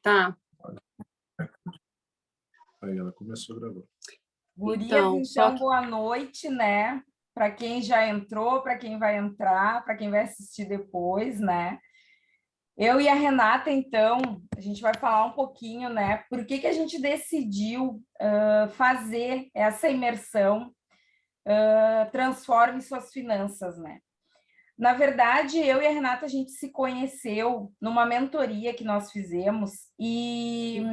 Tá. Aí ela começou a gravar. Gurias, então, boa noite, né? Para quem já entrou, para quem vai entrar, para quem vai assistir depois, né? Eu e a Renata, então, a gente vai falar um pouquinho, né? Por que a gente decidiu fazer essa imersão Transforme Suas Finanças, né? Na verdade, eu e a Renata, a gente se conheceu numa mentoria que nós fizemos e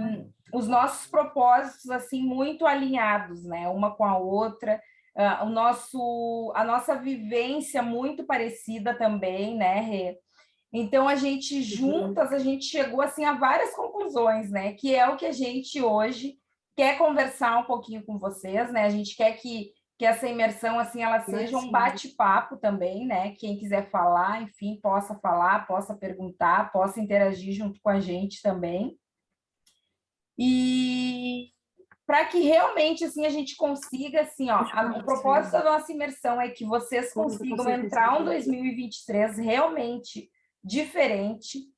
os nossos propósitos, assim, muito alinhados, né? Uma com a outra, a nossa vivência muito parecida também, né, Rê? Então, a gente, juntas, a gente chegou, assim, a várias conclusões, né? Que é o que a gente hoje quer conversar um pouquinho com vocês, né? A gente quer que essa imersão, assim, ela seja um bate-papo também, né? Quem quiser falar, enfim, possa falar, possa perguntar, possa interagir junto com a gente também. E para que realmente, assim, a gente consiga, assim, ó, o propósito da nossa imersão é que vocês consigam entrar em 2023 realmente diferente,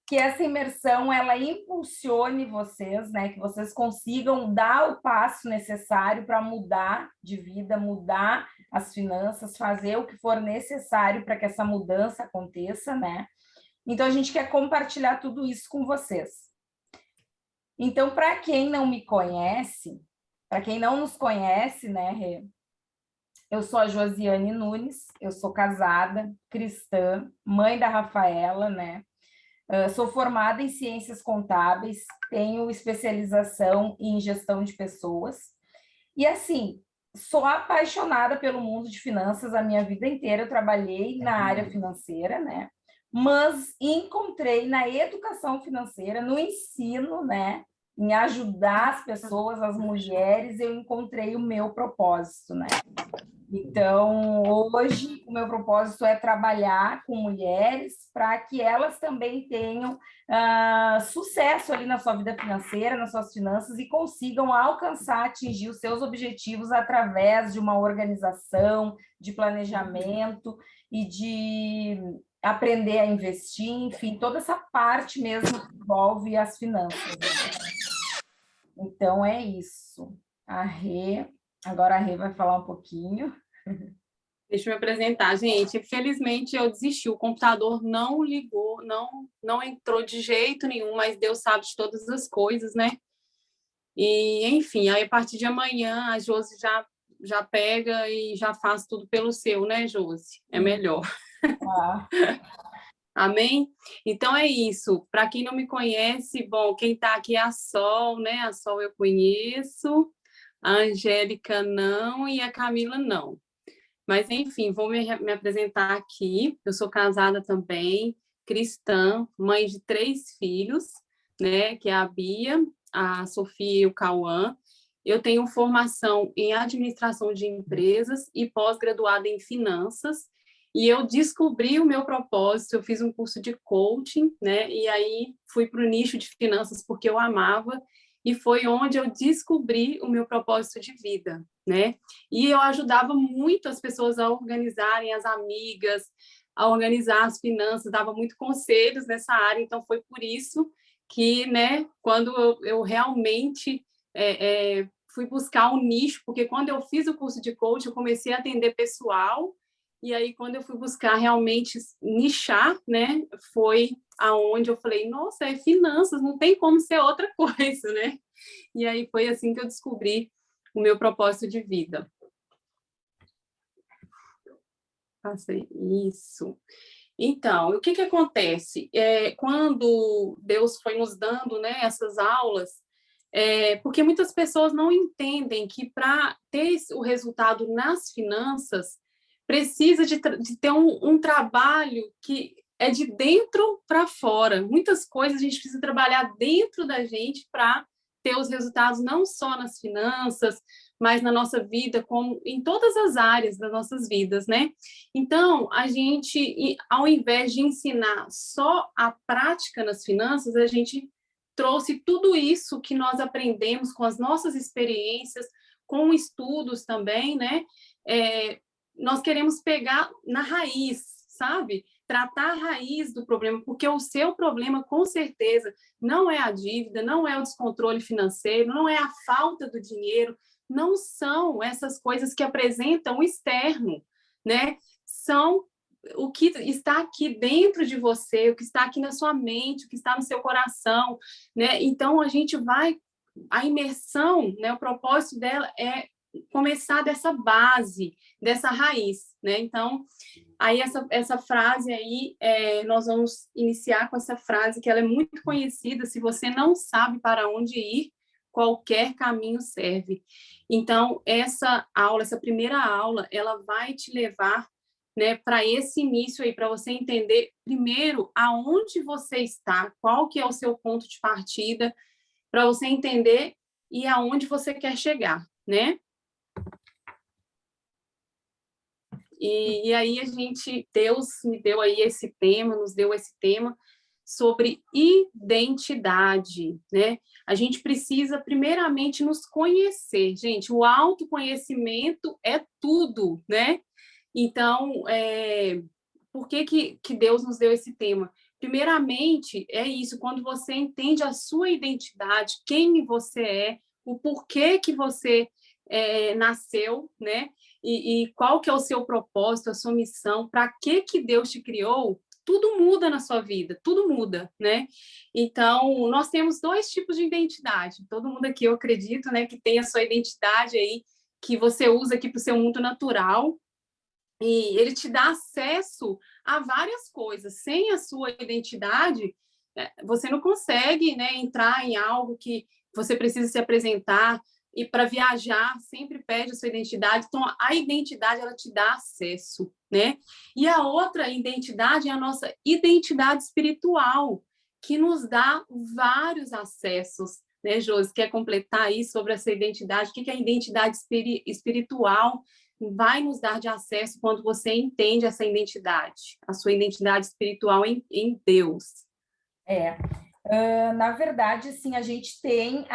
que essa imersão, ela impulsione vocês, né? Que vocês consigam dar o passo necessário para mudar de vida, mudar as finanças, fazer o que for necessário para que essa mudança aconteça, né? Então, a gente quer compartilhar tudo isso com vocês. Então, para quem não me conhece, para quem não nos conhece, né, Rê? Eu sou a Josiane Nunes, eu sou casada, cristã, mãe da Rafaela, né? Sou formada em ciências contábeis, tenho especialização em gestão de pessoas. E, assim, sou apaixonada pelo mundo de finanças a minha vida inteira. Eu trabalhei na área financeira, né? Mas encontrei na educação financeira, no ensino, né? Em ajudar as pessoas, as mulheres, eu encontrei o meu propósito, né? Então, hoje, o meu propósito é trabalhar com mulheres para que elas também tenham sucesso ali na sua vida financeira, nas suas finanças e consigam alcançar, atingir os seus objetivos através de uma organização, de planejamento e de aprender a investir, enfim, toda essa parte mesmo que envolve as finanças. Então, é isso. Agora a Rê vai falar um pouquinho. Deixa eu me apresentar, gente. Felizmente eu desisti, o computador não ligou, não entrou de jeito nenhum, mas Deus sabe de todas as coisas, né? E, enfim, aí a partir de amanhã a Josi já pega e já faz tudo pelo seu, né, Josi? É melhor. Amém? Então é isso. Para quem não me conhece, bom, quem está aqui é a Sol, né? A Sol eu conheço, a Angélica não e a Camila não. Mas, enfim, vou me apresentar aqui. Eu sou casada também, cristã, mãe de 3 filhos, né? Que é a Bia, a Sofia e o Cauã. Eu tenho formação em administração de empresas e pós-graduada em finanças. E eu descobri o meu propósito, eu fiz um curso de coaching, né? E aí fui para o nicho de finanças porque eu amava. E foi onde eu descobri o meu propósito de vida, né? E eu ajudava muito as pessoas a organizarem, as amigas, a organizar as finanças, dava muito conselhos nessa área, então foi por isso que, né, quando eu realmente fui buscar um nicho, porque quando eu fiz o curso de coach, eu comecei a atender pessoal, e aí quando eu fui buscar realmente nichar, né, foi aonde eu falei, nossa, é finanças, não tem como ser outra coisa, né? E aí foi assim que eu descobri o meu propósito de vida. Passei isso. Então, o que acontece? Quando Deus foi nos dando, né, essas aulas, porque muitas pessoas não entendem que para ter o resultado nas finanças, precisa de ter um trabalho que é de dentro para fora. Muitas coisas a gente precisa trabalhar dentro da gente para ter os resultados não só nas finanças, mas na nossa vida, como em todas as áreas das nossas vidas, né? Então, a gente, ao invés de ensinar só a prática nas finanças, a gente trouxe tudo isso que nós aprendemos com as nossas experiências, com estudos também, né? Nós queremos pegar na raiz, sabe? tratar a raiz do problema, porque o seu problema, com certeza, não é a dívida, não é o descontrole financeiro, não é a falta do dinheiro, não são essas coisas que apresentam o externo, né? São o que está aqui dentro de você, o que está aqui na sua mente, o que está no seu coração, né? Então, a imersão, né? O propósito dela é começar dessa base, dessa raiz, né? Então, aí essa frase aí, nós vamos iniciar com essa frase que ela é muito conhecida: se você não sabe para onde ir, qualquer caminho serve. Então, essa primeira aula, ela vai te levar, né, para esse início aí, para você entender primeiro aonde você está, qual que é o seu ponto de partida, para você entender e aonde você quer chegar, né? E aí Deus me deu aí esse tema, nos deu esse tema sobre identidade, né? A gente precisa primeiramente nos conhecer, gente. O autoconhecimento é tudo, né? Então, por que Deus nos deu esse tema? Primeiramente, é isso, quando você entende a sua identidade, quem você é, o porquê que você nasceu, né? E qual que é o seu propósito, a sua missão, para que Deus te criou, tudo muda na sua vida, tudo muda, né? Então, nós temos dois tipos de identidade. Todo mundo aqui, eu acredito, né, que tem a sua identidade aí, que você usa aqui para o seu mundo natural, e ele te dá acesso a várias coisas. Sem a sua identidade, você não consegue, né, entrar em algo que você precisa se apresentar, e para viajar sempre pede a sua identidade. Então, a identidade, ela te dá acesso, né? E a outra identidade é a nossa identidade espiritual, que nos dá vários acessos, né, Josi? Quer completar aí sobre essa identidade? O que é a identidade espiritual? Vai nos dar de acesso quando você entende essa identidade, a sua identidade espiritual em Deus. Na verdade, assim, a gente tem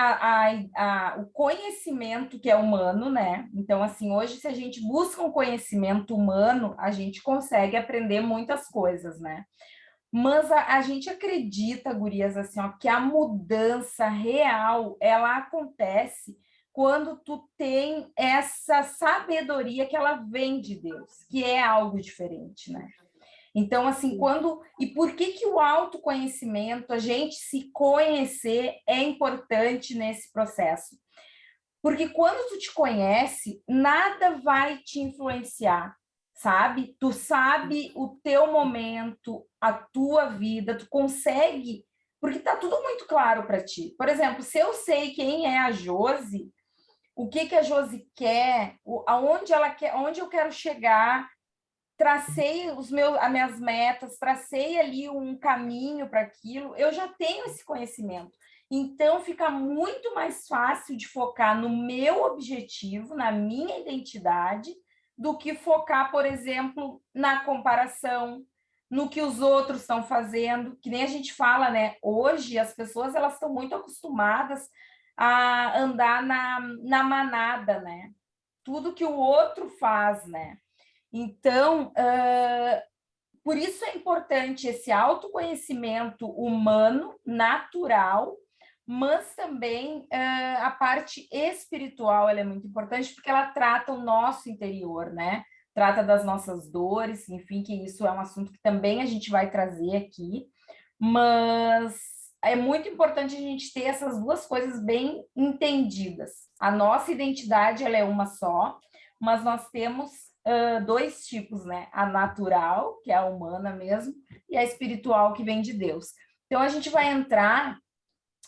o conhecimento que é humano, né? Então, assim, hoje, se a gente busca um conhecimento humano, a gente consegue aprender muitas coisas, né? Mas a gente acredita, gurias, assim, ó, que a mudança real, ela acontece quando tu tem essa sabedoria que ela vem de Deus, que é algo diferente, né? Então, assim, E por que o autoconhecimento, a gente se conhecer, é importante nesse processo? Porque quando tu te conhece, nada vai te influenciar, sabe? Tu sabe o teu momento, a tua vida, tu consegue, porque tá tudo muito claro para ti. Por exemplo, se eu sei quem é a Josi, o que a Josi quer, aonde ela quer, onde eu quero chegar, tracei as minhas metas, tracei ali um caminho para aquilo, eu já tenho esse conhecimento. Então, fica muito mais fácil de focar no meu objetivo, na minha identidade, do que focar, por exemplo, na comparação, no que os outros estão fazendo, que nem a gente fala, né? Hoje, as pessoas elas estão muito acostumadas a andar na manada, né? Tudo que o outro faz, né? Então, por isso é importante esse autoconhecimento humano, natural, mas também a parte espiritual ela é muito importante, porque ela trata o nosso interior, né? Trata das nossas dores, enfim, que isso é um assunto que também a gente vai trazer aqui, mas é muito importante a gente ter essas duas coisas bem entendidas. A nossa identidade ela é uma só, mas nós temos dois tipos, né? A natural, que é a humana mesmo, e a espiritual, que vem de Deus. Então, a gente vai entrar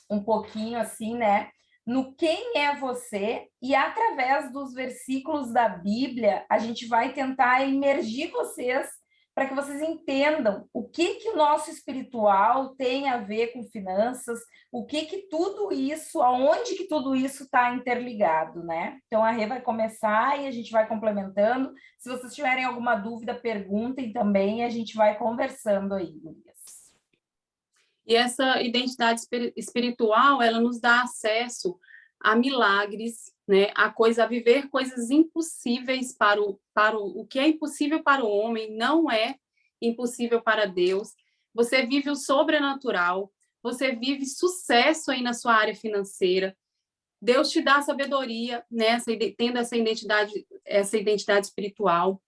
um pouquinho assim, né? No quem é você, e através dos versículos da Bíblia, a gente vai tentar imergir vocês para que vocês entendam o que o nosso espiritual tem a ver com finanças, o que tudo isso, aonde que tudo isso está interligado, né? Então, a Rê vai começar e a gente vai complementando. Se vocês tiverem alguma dúvida, perguntem também e a gente vai conversando aí, gurias. E essa identidade espiritual, ela nos dá acesso a milagres, né? A viver coisas impossíveis para o que é impossível para o homem, não é impossível para Deus, você vive o sobrenatural, você vive sucesso aí na sua área financeira. Deus te dá sabedoria, né? Tendo essa identidade espiritual,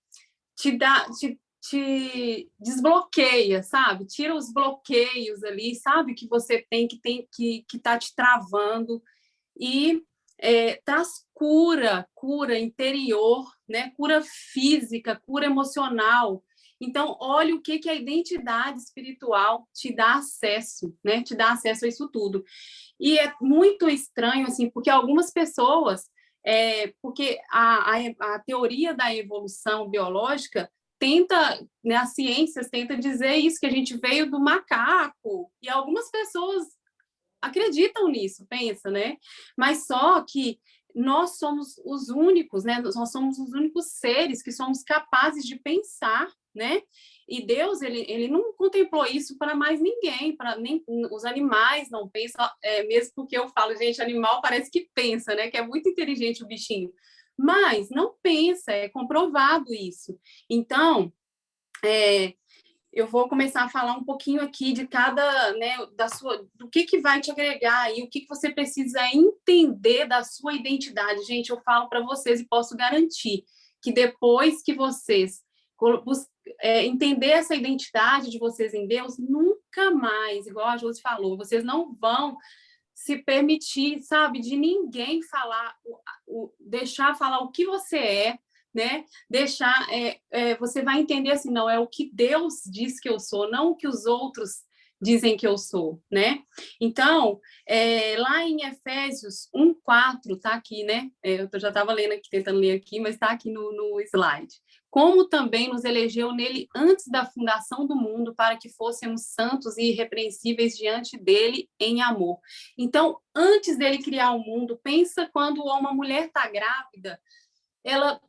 te desbloqueia, sabe? Tira os bloqueios ali, sabe? Que você tem que tá te travando e traz cura interior, né? Cura física, cura emocional. Então, olha o que a identidade espiritual te dá acesso, né? Te dá acesso a isso tudo. E é muito estranho, assim, porque algumas pessoas, porque a teoria da evolução biológica tenta, né, as ciências tentam dizer isso, que a gente veio do macaco, e algumas pessoas acreditam nisso, pensa, né? Mas só que nós somos os únicos, né? Nós somos os únicos seres que somos capazes de pensar, né? E Deus, ele não contemplou isso para mais ninguém, para nem os animais não pensam, mesmo porque eu falo, gente, animal parece que pensa, né? Que é muito inteligente o bichinho, mas não pensa, é comprovado isso. Então, eu vou começar a falar um pouquinho aqui de cada, né, do que vai te agregar e o que você precisa entender da sua identidade. Gente, eu falo para vocês e posso garantir que depois que vocês entender essa identidade de vocês em Deus, nunca mais, igual a Josi falou, vocês não vão se permitir, sabe, de ninguém falar, deixar falar o que você é, né? Deixar, você vai entender assim, não, é o que Deus diz que eu sou, não o que os outros dizem que eu sou, né? Então, lá em Efésios 1:4, tá aqui, né? Eu já estava lendo aqui, tentando ler aqui, mas está aqui no slide. Como também nos elegeu nele antes da fundação do mundo, para que fôssemos santos e irrepreensíveis diante dele em amor. Então, antes dele criar o mundo, pensa quando uma mulher está grávida,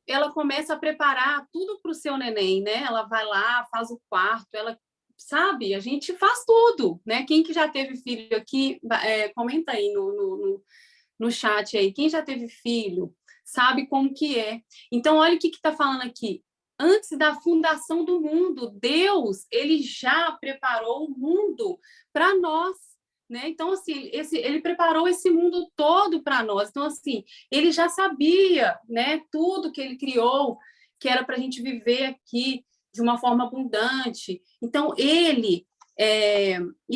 ela começa a preparar tudo para o seu neném, né? Ela vai lá, faz o quarto, ela sabe, a gente faz tudo, né? Quem que já teve filho aqui, comenta aí no chat aí, quem já teve filho, sabe como que é. Então, olha o que está falando aqui. Antes da fundação do mundo, Deus, ele já preparou o mundo para nós, né? Então, assim, ele preparou esse mundo todo para nós. Então, assim, ele já sabia, né, tudo que ele criou, que era para a gente viver aqui de uma forma abundante. Então, e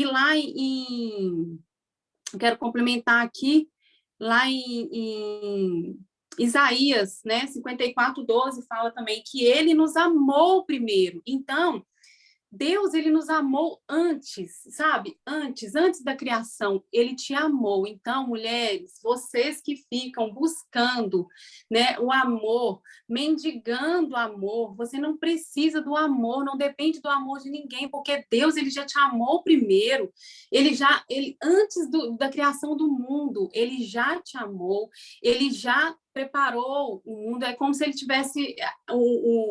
lá quero complementar aqui, lá em Isaías, né, 54:12, fala também que ele nos amou primeiro. Então, Deus, ele nos amou antes, sabe? Antes da criação, ele te amou. Então, mulheres, vocês que ficam buscando, né, o amor, mendigando amor, você não precisa do amor, não depende do amor de ninguém, porque Deus, ele já te amou primeiro. Ele antes da criação do mundo, ele já te amou, ele já preparou o mundo. É como se ele tivesse,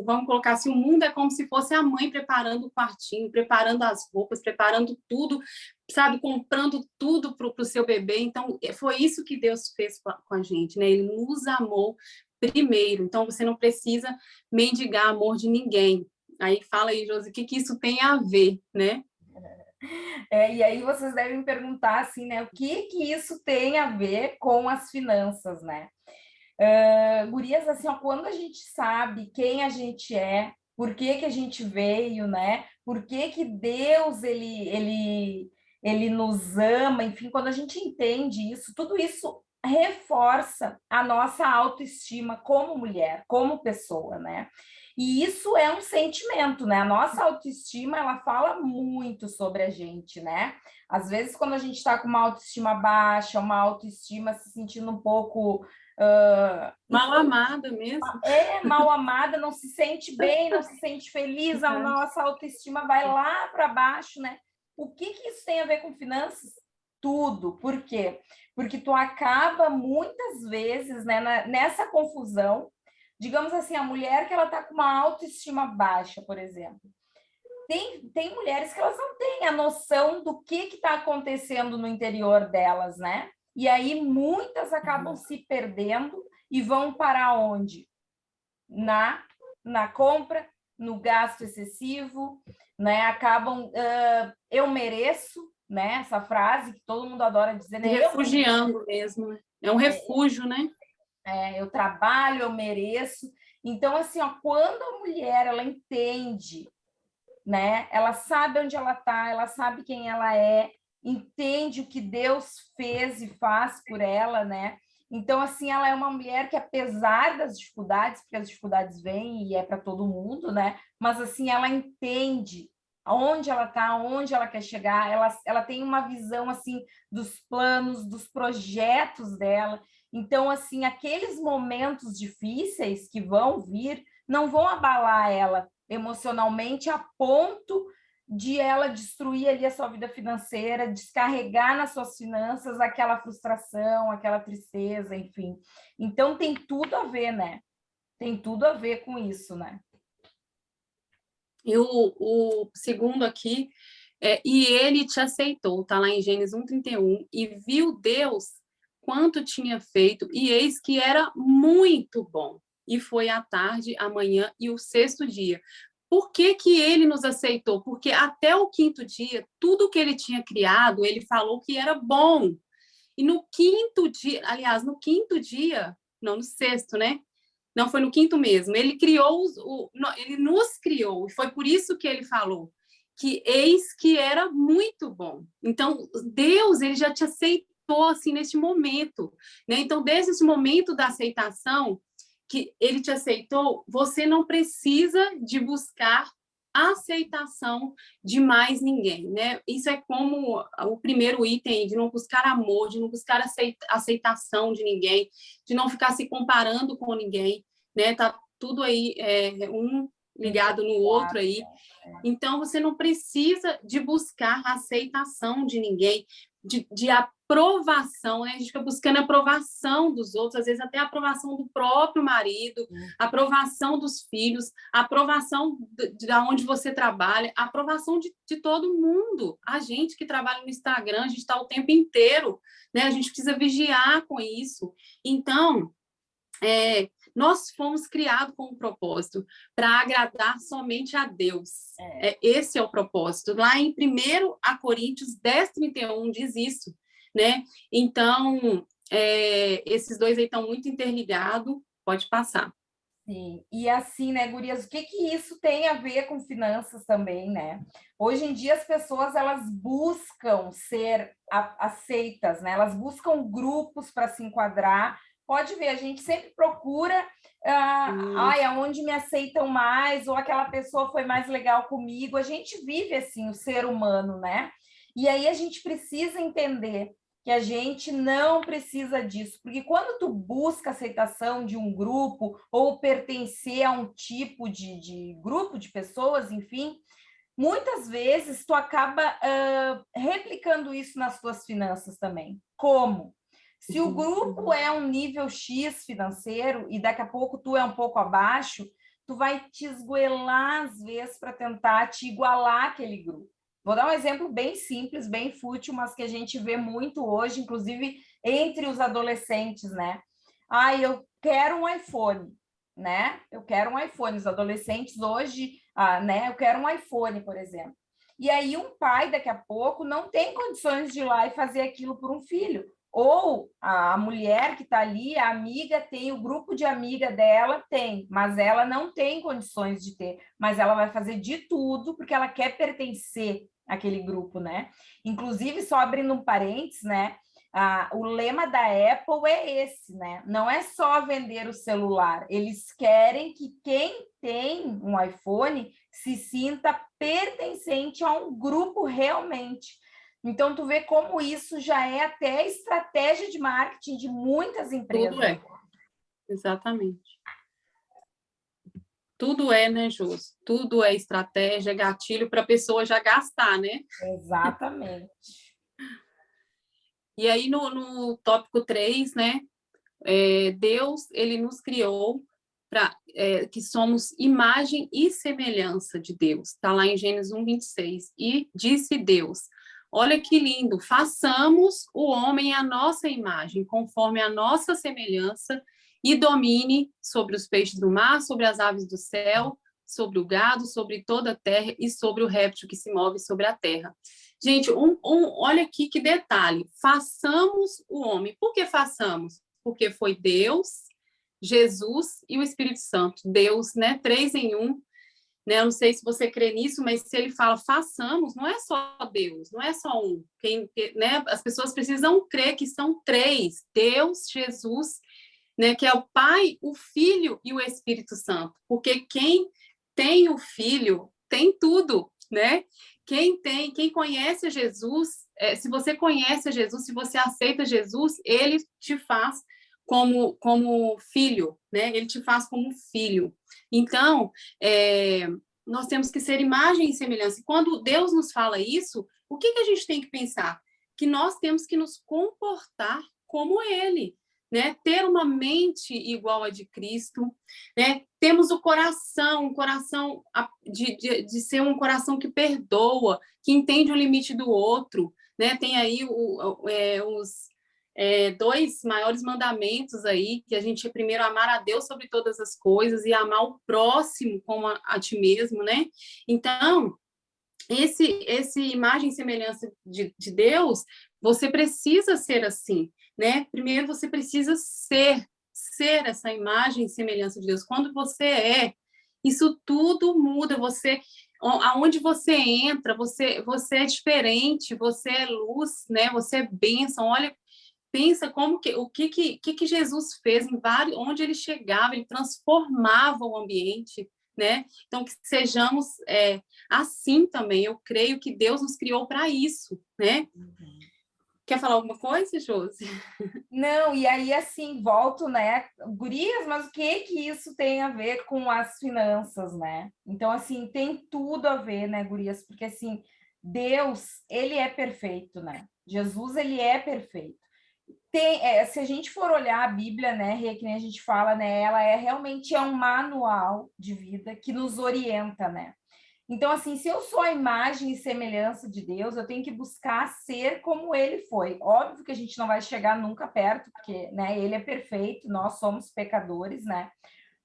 vamos colocar assim, o mundo é como se fosse a mãe preparando o quartinho, preparando as roupas, preparando tudo, sabe, comprando tudo para o seu bebê. Então, foi isso que Deus fez com a gente, né? Ele nos amou primeiro. Então, você não precisa mendigar amor de ninguém. Aí fala aí, Josi, o que isso tem a ver, né? E aí vocês devem perguntar assim, né? O que isso tem a ver com as finanças, né? Gurias, assim, ó, quando a gente sabe quem a gente é, por que a gente veio, né? Por que Deus, ele nos ama, enfim, quando a gente entende isso, tudo isso reforça a nossa autoestima como mulher, como pessoa, né? E isso é um sentimento, né? A nossa autoestima, ela fala muito sobre a gente, né? Às vezes, quando a gente está com uma autoestima baixa, uma autoestima se sentindo um pouco mal amada mesmo. Mal amada, não se sente bem, não se sente feliz, a nossa autoestima vai lá para baixo, né? O que isso tem a ver com finanças? Tudo. Por quê? Porque tu acaba muitas vezes, né, nessa confusão, digamos assim, a mulher que ela tá com uma autoestima baixa, por exemplo. Tem mulheres que elas não têm a noção do que está acontecendo no interior delas, né? E aí muitas acabam se perdendo e vão para onde? Na compra, no gasto excessivo, né? Acabam, eu mereço, né? Essa frase que todo mundo adora dizer, né? Refugiando mesmo, né? É um refúgio, né? Eu trabalho, eu mereço. Então, assim, ó, quando a mulher ela entende, né? Ela sabe onde ela está, ela sabe quem ela é, entende o que Deus fez e faz por ela, né? Então, assim, ela é uma mulher que, apesar das dificuldades, porque as dificuldades vêm e é para todo mundo, né? Mas, assim, ela entende onde ela está, onde ela quer chegar, ela tem uma visão, assim, dos planos, dos projetos dela. Então, assim, aqueles momentos difíceis que vão vir não vão abalar ela emocionalmente a ponto de ela destruir ali a sua vida financeira, descarregar nas suas finanças aquela frustração, aquela tristeza, enfim. Então tem tudo a ver, né? Tem tudo a ver com isso, né? E o segundo aqui, e ele te aceitou, está lá em Gênesis 1:31, e viu Deus quanto tinha feito, e eis que era muito bom. E foi à tarde, à manhã e o sexto dia. Por que que ele nos aceitou? Porque até o quinto dia, tudo que ele tinha criado, ele falou que era bom. E no quinto dia, aliás, no quinto dia, não, no sexto, né? Não, foi no quinto mesmo. Ele criou, ele nos criou, e foi por isso que ele falou que eis que era muito bom. Então, Deus, ele já te aceitou assim neste momento, né? Então, desde esse momento da aceitação, que ele te aceitou, você não precisa de buscar aceitação de mais ninguém, né? Isso é como o primeiro item, de não buscar amor, de não buscar aceitação de ninguém, de não ficar se comparando com ninguém, né? Tá tudo aí um ligado no outro aí. Então, você não precisa de buscar a aceitação de ninguém, de aprovação, né? A gente fica buscando a aprovação dos outros, às vezes até a aprovação do próprio marido, a aprovação dos filhos, a aprovação de onde você trabalha, a aprovação de todo mundo. A gente que trabalha no Instagram, a gente está o tempo inteiro, né? A gente precisa vigiar com isso. Então, nós fomos criados com um propósito para agradar somente a Deus. Esse é o propósito. Lá em 1 Coríntios 10:31 diz isso, né? Então, esses dois aí estão muito interligados. Pode passar. Sim, e assim, né, gurias, o que isso tem a ver com finanças também, né? Hoje em dia as pessoas, elas buscam ser aceitas, né? Elas buscam grupos para se enquadrar. Pode ver, a gente sempre procura aonde me aceitam mais, ou aquela pessoa foi mais legal comigo. A gente vive assim, o ser humano, né? E aí a gente precisa entender que a gente não precisa disso, porque quando tu busca aceitação de um grupo ou pertencer a um tipo de grupo de pessoas, enfim, muitas vezes tu acaba replicando isso nas tuas finanças também. Como? Se o grupo é um nível X financeiro e daqui a pouco tu é um pouco abaixo, tu vai te esgoelar às vezes para tentar te igualar àquele grupo. Vou dar um exemplo bem simples, bem fútil, mas que a gente vê muito hoje, inclusive entre os adolescentes, né? Eu quero um iPhone, né? Eu quero um iPhone. Os adolescentes hoje, né? Eu quero um iPhone, por exemplo. E aí um pai, daqui a pouco, não tem condições de ir lá e fazer aquilo por um filho. Ou a mulher que está ali, a amiga tem, o grupo de amiga dela tem, mas ela não tem condições de ter. Mas ela vai fazer de tudo porque ela quer pertencer àquele grupo, né? Inclusive, só abrindo um parênteses, né? O lema da Apple é esse, né? Não é só vender o celular. Eles querem que quem tem um iPhone se sinta pertencente a um grupo realmente. Então, tu vê como isso já é até estratégia de marketing de muitas empresas. Tudo é. Exatamente. Tudo é, né, Jus? Tudo é estratégia, gatilho para a pessoa já gastar, né? Exatamente. E aí, no tópico 3, né? Deus, ele nos criou para que somos imagem e semelhança de Deus. Está lá em Gênesis 1:26. E disse Deus: olha que lindo, façamos o homem à nossa imagem, conforme a nossa semelhança, e domine sobre os peixes do mar, sobre as aves do céu, sobre o gado, sobre toda a terra e sobre o réptil que se move sobre a terra. Gente, olha aqui que detalhe. Façamos o homem. Por que façamos? Porque foi Deus, Jesus e o Espírito Santo. Deus, né? 3 em 1. Né? Eu não sei se você crê nisso, mas se ele fala façamos, não é só Deus, não é só um. Né? As pessoas precisam crer que são 3. Deus, Jesus, né? Que é o Pai, o Filho e o Espírito Santo. Porque quem tem o Filho tem tudo, né? Quem conhece Jesus, se você conhece Jesus, se você aceita Jesus, ele te faz como filho, né? Ele te faz como filho. Então, nós temos que ser imagem e semelhança. E quando Deus nos fala isso, o que a gente tem que pensar? Que nós temos que nos comportar como ele, né? Ter uma mente igual a de Cristo, né? Temos o coração, um coração de ser um coração que perdoa, que entende o limite do outro, né? Tem aí os 2 maiores mandamentos aí, que a gente primeiro amar a Deus sobre todas as coisas e amar o próximo como a ti mesmo, né? Então, esse imagem e semelhança de Deus, você precisa ser assim, né? Primeiro você precisa ser essa imagem e semelhança de Deus. Quando você isso tudo muda, aonde você entra, você é diferente, você é luz, né? Você é bênção. Olha, pensa o que Jesus fez em vários, onde ele chegava, ele transformava o ambiente, né? Então que sejamos assim também. Eu creio que Deus nos criou para isso, né? Uhum. Quer falar alguma coisa, Josi? Não, e aí assim, volto, né? Gurias, mas o que isso tem a ver com as finanças, né? Então, assim, tem tudo a ver, né, gurias? Porque, assim, Deus, ele é perfeito, né? Jesus, ele é perfeito. Se a gente for olhar a Bíblia, né, que nem a gente fala, né, ela realmente um manual de vida que nos orienta, né? Então, assim, se eu sou a imagem e semelhança de Deus, eu tenho que buscar ser como ele foi. Óbvio que a gente não vai chegar nunca perto, porque, né, ele é perfeito, nós somos pecadores, né?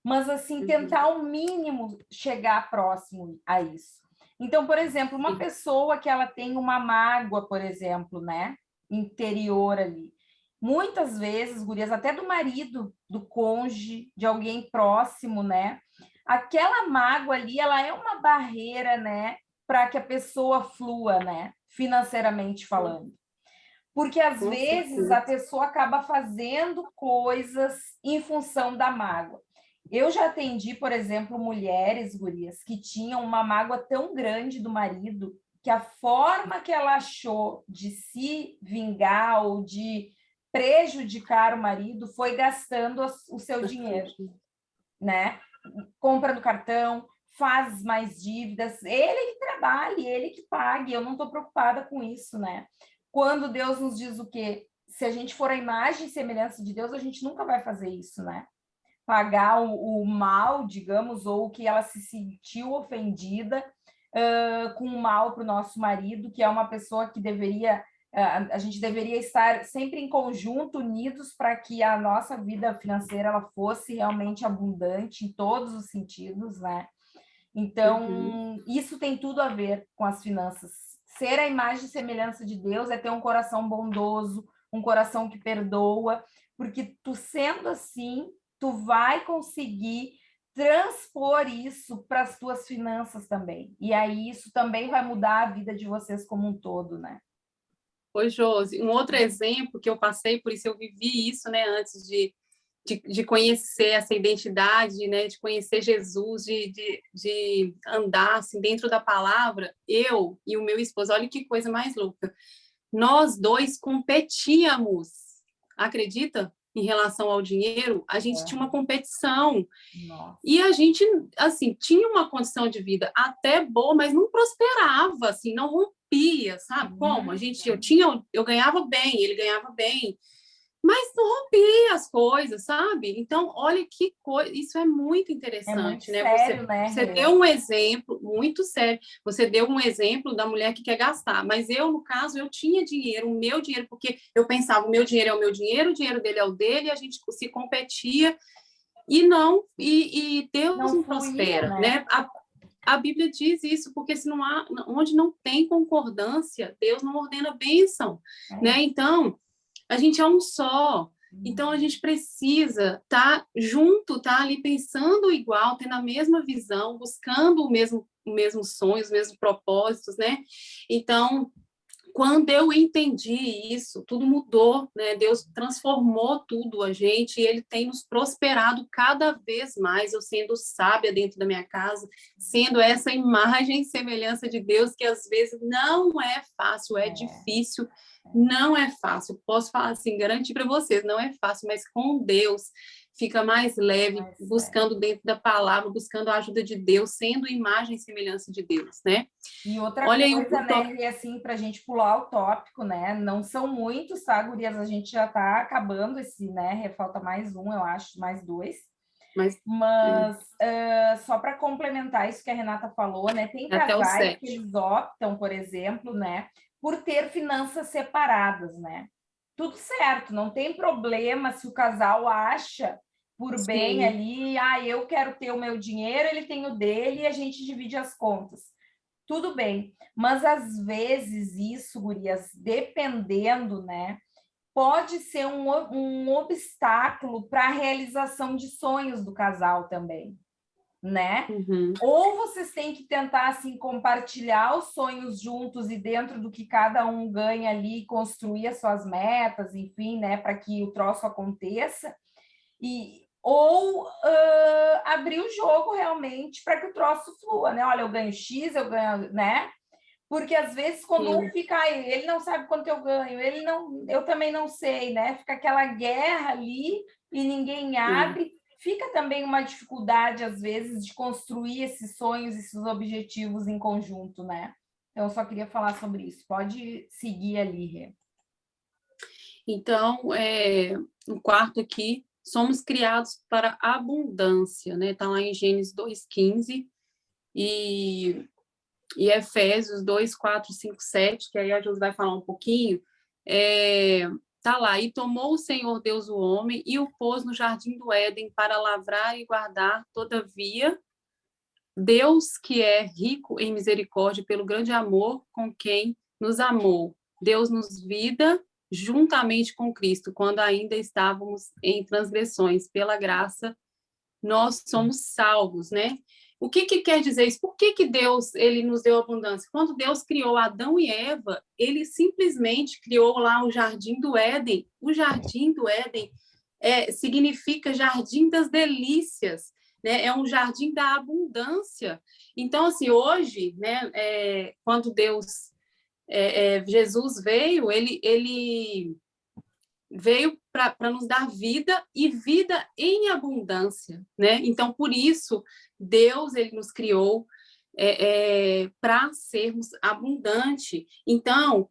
Mas, assim, tentar ao mínimo chegar próximo a isso. Então, por exemplo, uma pessoa que ela tem uma mágoa, por exemplo, né, interior ali. Muitas vezes, gurias, até do marido, do cônjuge, de alguém próximo, né? Aquela mágoa ali, ela é uma barreira, né, para que a pessoa flua, né, financeiramente falando. Porque às vezes a pessoa acaba fazendo coisas em função da mágoa. Eu já atendi, por exemplo, mulheres, gurias, que tinham uma mágoa tão grande do marido que a forma que ela achou de se vingar ou de prejudicar o marido foi gastando o seu dinheiro, né? Compra do cartão, faz mais dívidas, ele que trabalhe, ele que pague, eu não estou preocupada com isso, né? Quando Deus nos diz o quê? Se a gente for a imagem e semelhança de Deus, a gente nunca vai fazer isso, né? Pagar o mal, digamos, ou que ela se sentiu ofendida com o mal para o nosso marido, que é uma pessoa que a gente deveria estar sempre em conjunto, unidos, para que a nossa vida financeira ela fosse realmente abundante em todos os sentidos, né? Então, isso tem tudo a ver com as finanças. Ser a imagem e semelhança de Deus é ter um coração bondoso, um coração que perdoa, porque tu sendo assim, tu vai conseguir transpor isso para as tuas finanças também. E aí isso também vai mudar a vida de vocês como um todo, né? Oi, Josi. Um outro exemplo que eu passei, por isso eu vivi isso, né, antes de conhecer essa identidade, né, de conhecer Jesus, de andar assim, dentro da palavra, eu e o meu esposo, olha que coisa mais louca. Nós 2 competíamos, acredita? Em relação ao dinheiro, a gente tinha uma competição. Nossa. E a gente, assim, tinha uma condição de vida até boa, mas não prosperava, assim, não rompia, sabe? Como? Eu ganhava bem, ele ganhava bem, mas não rompia as coisas, sabe? Então, olha que coisa, isso é muito interessante, né? Sério, você deu um exemplo muito sério. Você deu um exemplo da mulher que quer gastar, mas eu, no caso, eu tinha dinheiro, o meu dinheiro, porque eu pensava, o meu dinheiro é o meu dinheiro, o dinheiro dele é o dele, e a gente se competia. e Deus Não não fluía, prospera, né? né? A Bíblia diz isso, porque se não há, onde não tem concordância, Deus não ordena bênção, né? Então, a gente é um só. Então, a gente precisa estar junto, estar ali pensando igual, tendo a mesma visão, buscando o mesmo sonho, os mesmos propósitos, né? Então, quando eu entendi isso, tudo mudou, né? Deus transformou tudo a gente e Ele tem nos prosperado cada vez mais. Eu sendo sábia dentro da minha casa, sendo essa imagem e semelhança de Deus, que às vezes não é fácil, é difícil, não é fácil. Posso falar assim, garantir para vocês, não é fácil, mas com Deus fica mais leve, buscando dentro da palavra, buscando a ajuda de Deus, sendo imagem e semelhança de Deus, né? E outra Olha aí coisa, né, e assim, para a gente pular o tópico, né, não são muitos, tá, gurias? A gente já está acabando esse, né, falta mais um, eu acho, mais dois. Mas só para complementar isso que a Renata falou, né, tem até o casais 7. que eles optam, por exemplo, né, por ter finanças separadas, né? Tudo certo, não tem problema se o casal acha por bem Sim. ali, eu quero ter o meu dinheiro, ele tem o dele e a gente divide as contas. Tudo bem, mas às vezes isso, gurias, dependendo, né, pode ser um obstáculo para a realização de sonhos do casal também, né? Uhum. Ou vocês têm que tentar assim compartilhar os sonhos juntos e dentro do que cada um ganha ali construir as suas metas, enfim, né, para que o troço aconteça. Ou abrir o jogo realmente para que o troço flua, né? Olha, eu ganho X, eu ganho, né? Porque às vezes quando um fica, ele não sabe quanto eu ganho, ele não, eu também não sei, né? Fica aquela guerra ali e ninguém abre. Fica também uma dificuldade às vezes de construir esses sonhos, esses objetivos em conjunto, né? Então eu só queria falar sobre isso. Pode seguir ali, Rê. Então, no quarto aqui, somos criados para abundância, né? Está lá em Gênesis 2:15 e Efésios 2:4, 5, 7, que aí a Josi vai falar um pouquinho. Tá lá, e tomou o Senhor Deus o homem e o pôs no jardim do Éden para lavrar e guardar, todavia, Deus que é rico em misericórdia pelo grande amor com quem nos amou, Deus nos vida juntamente com Cristo, quando ainda estávamos em transgressões, pela graça nós somos salvos, né? O que quer dizer isso? Por que Deus ele nos deu abundância? Quando Deus criou Adão e Eva, ele simplesmente criou lá o Jardim do Éden. O Jardim do Éden significa Jardim das Delícias, né? É um jardim da abundância. Então, assim, hoje, né, quando Jesus veio, ele veio para nos dar vida e vida em abundância, né? Então, por isso, Deus ele nos criou para sermos abundante. Então,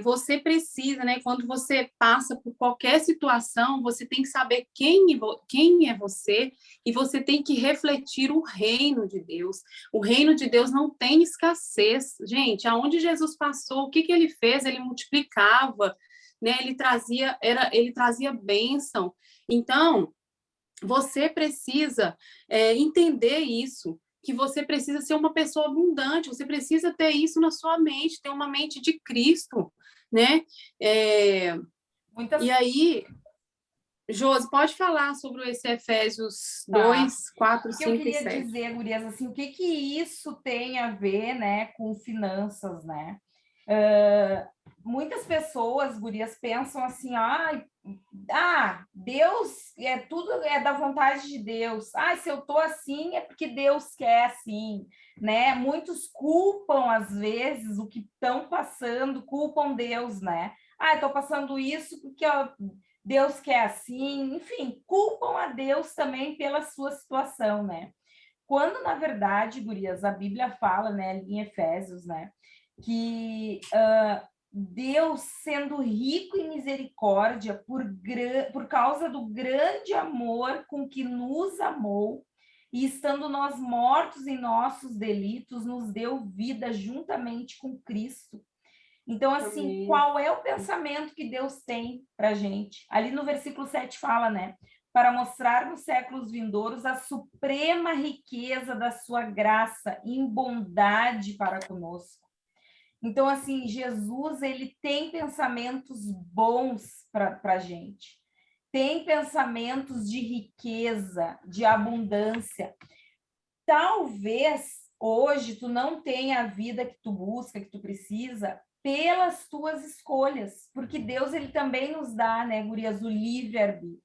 você precisa, né? Quando você passa por qualquer situação, você tem que saber quem é você e você tem que refletir o reino de Deus. O reino de Deus não tem escassez. Gente, aonde Jesus passou, o que ele fez? Ele multiplicava, né? Ele trazia bênção. Então, você precisa entender isso, que você precisa ser uma pessoa abundante, você precisa ter isso na sua mente, ter uma mente de Cristo, né? E aí, Josi, pode falar sobre esse Efésios 2:4, 5 e 7. O que eu queria dizer, gurias, assim, o que isso tem a ver, né, com finanças, né? Muitas pessoas, gurias, pensam assim, Deus, tudo é da vontade de Deus. Se eu tô assim é porque Deus quer assim, né? Muitos culpam, às vezes, o que estão passando, culpam Deus, né? Eu tô passando isso porque Deus quer assim, enfim, culpam a Deus também pela sua situação, né? Quando, na verdade, gurias, a Bíblia fala, né, em Efésios, né, que Deus, sendo rico em misericórdia, por causa do grande amor com que nos amou, e estando nós mortos em nossos delitos, nos deu vida juntamente com Cristo. Então, assim, Amém. qual é o pensamento que Deus tem para a gente? Ali no versículo 7 fala, né? para mostrar nos séculos vindouros a suprema riqueza da sua graça em bondade para conosco. Então, assim, Jesus, ele tem pensamentos bons para a gente. Tem pensamentos de riqueza, de abundância. Talvez hoje tu não tenha a vida que tu busca, que tu precisa, pelas tuas escolhas, porque Deus, ele também nos dá, né, gurias, o livre-arbítrio.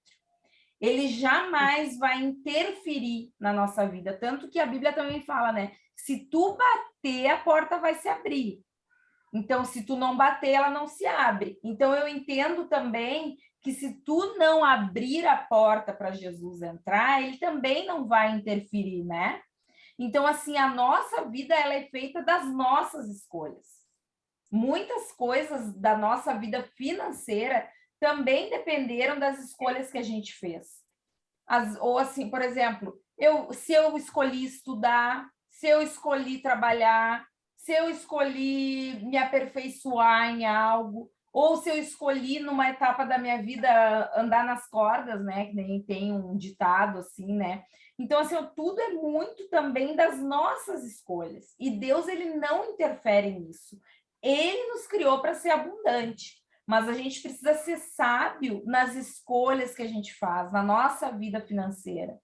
Ele jamais vai interferir na nossa vida, tanto que a Bíblia também fala, né, se tu bater, a porta vai se abrir. Então, se tu não bater, ela não se abre. Então, eu entendo também que se tu não abrir a porta para Jesus entrar, ele também não vai interferir, né? Então, assim, a nossa vida, ela é feita das nossas escolhas. Muitas coisas da nossa vida financeira também dependeram das escolhas que a gente fez. Ou assim, por exemplo, se eu escolhi estudar, se eu escolhi trabalhar, se eu escolhi me aperfeiçoar em algo, ou se eu escolhi numa etapa da minha vida andar nas cordas, né? Que nem tem um ditado assim, né? Então, assim, tudo é muito também das nossas escolhas. E Deus, ele não interfere nisso. Ele nos criou para ser abundante, mas a gente precisa ser sábio nas escolhas que a gente faz, na nossa vida financeira.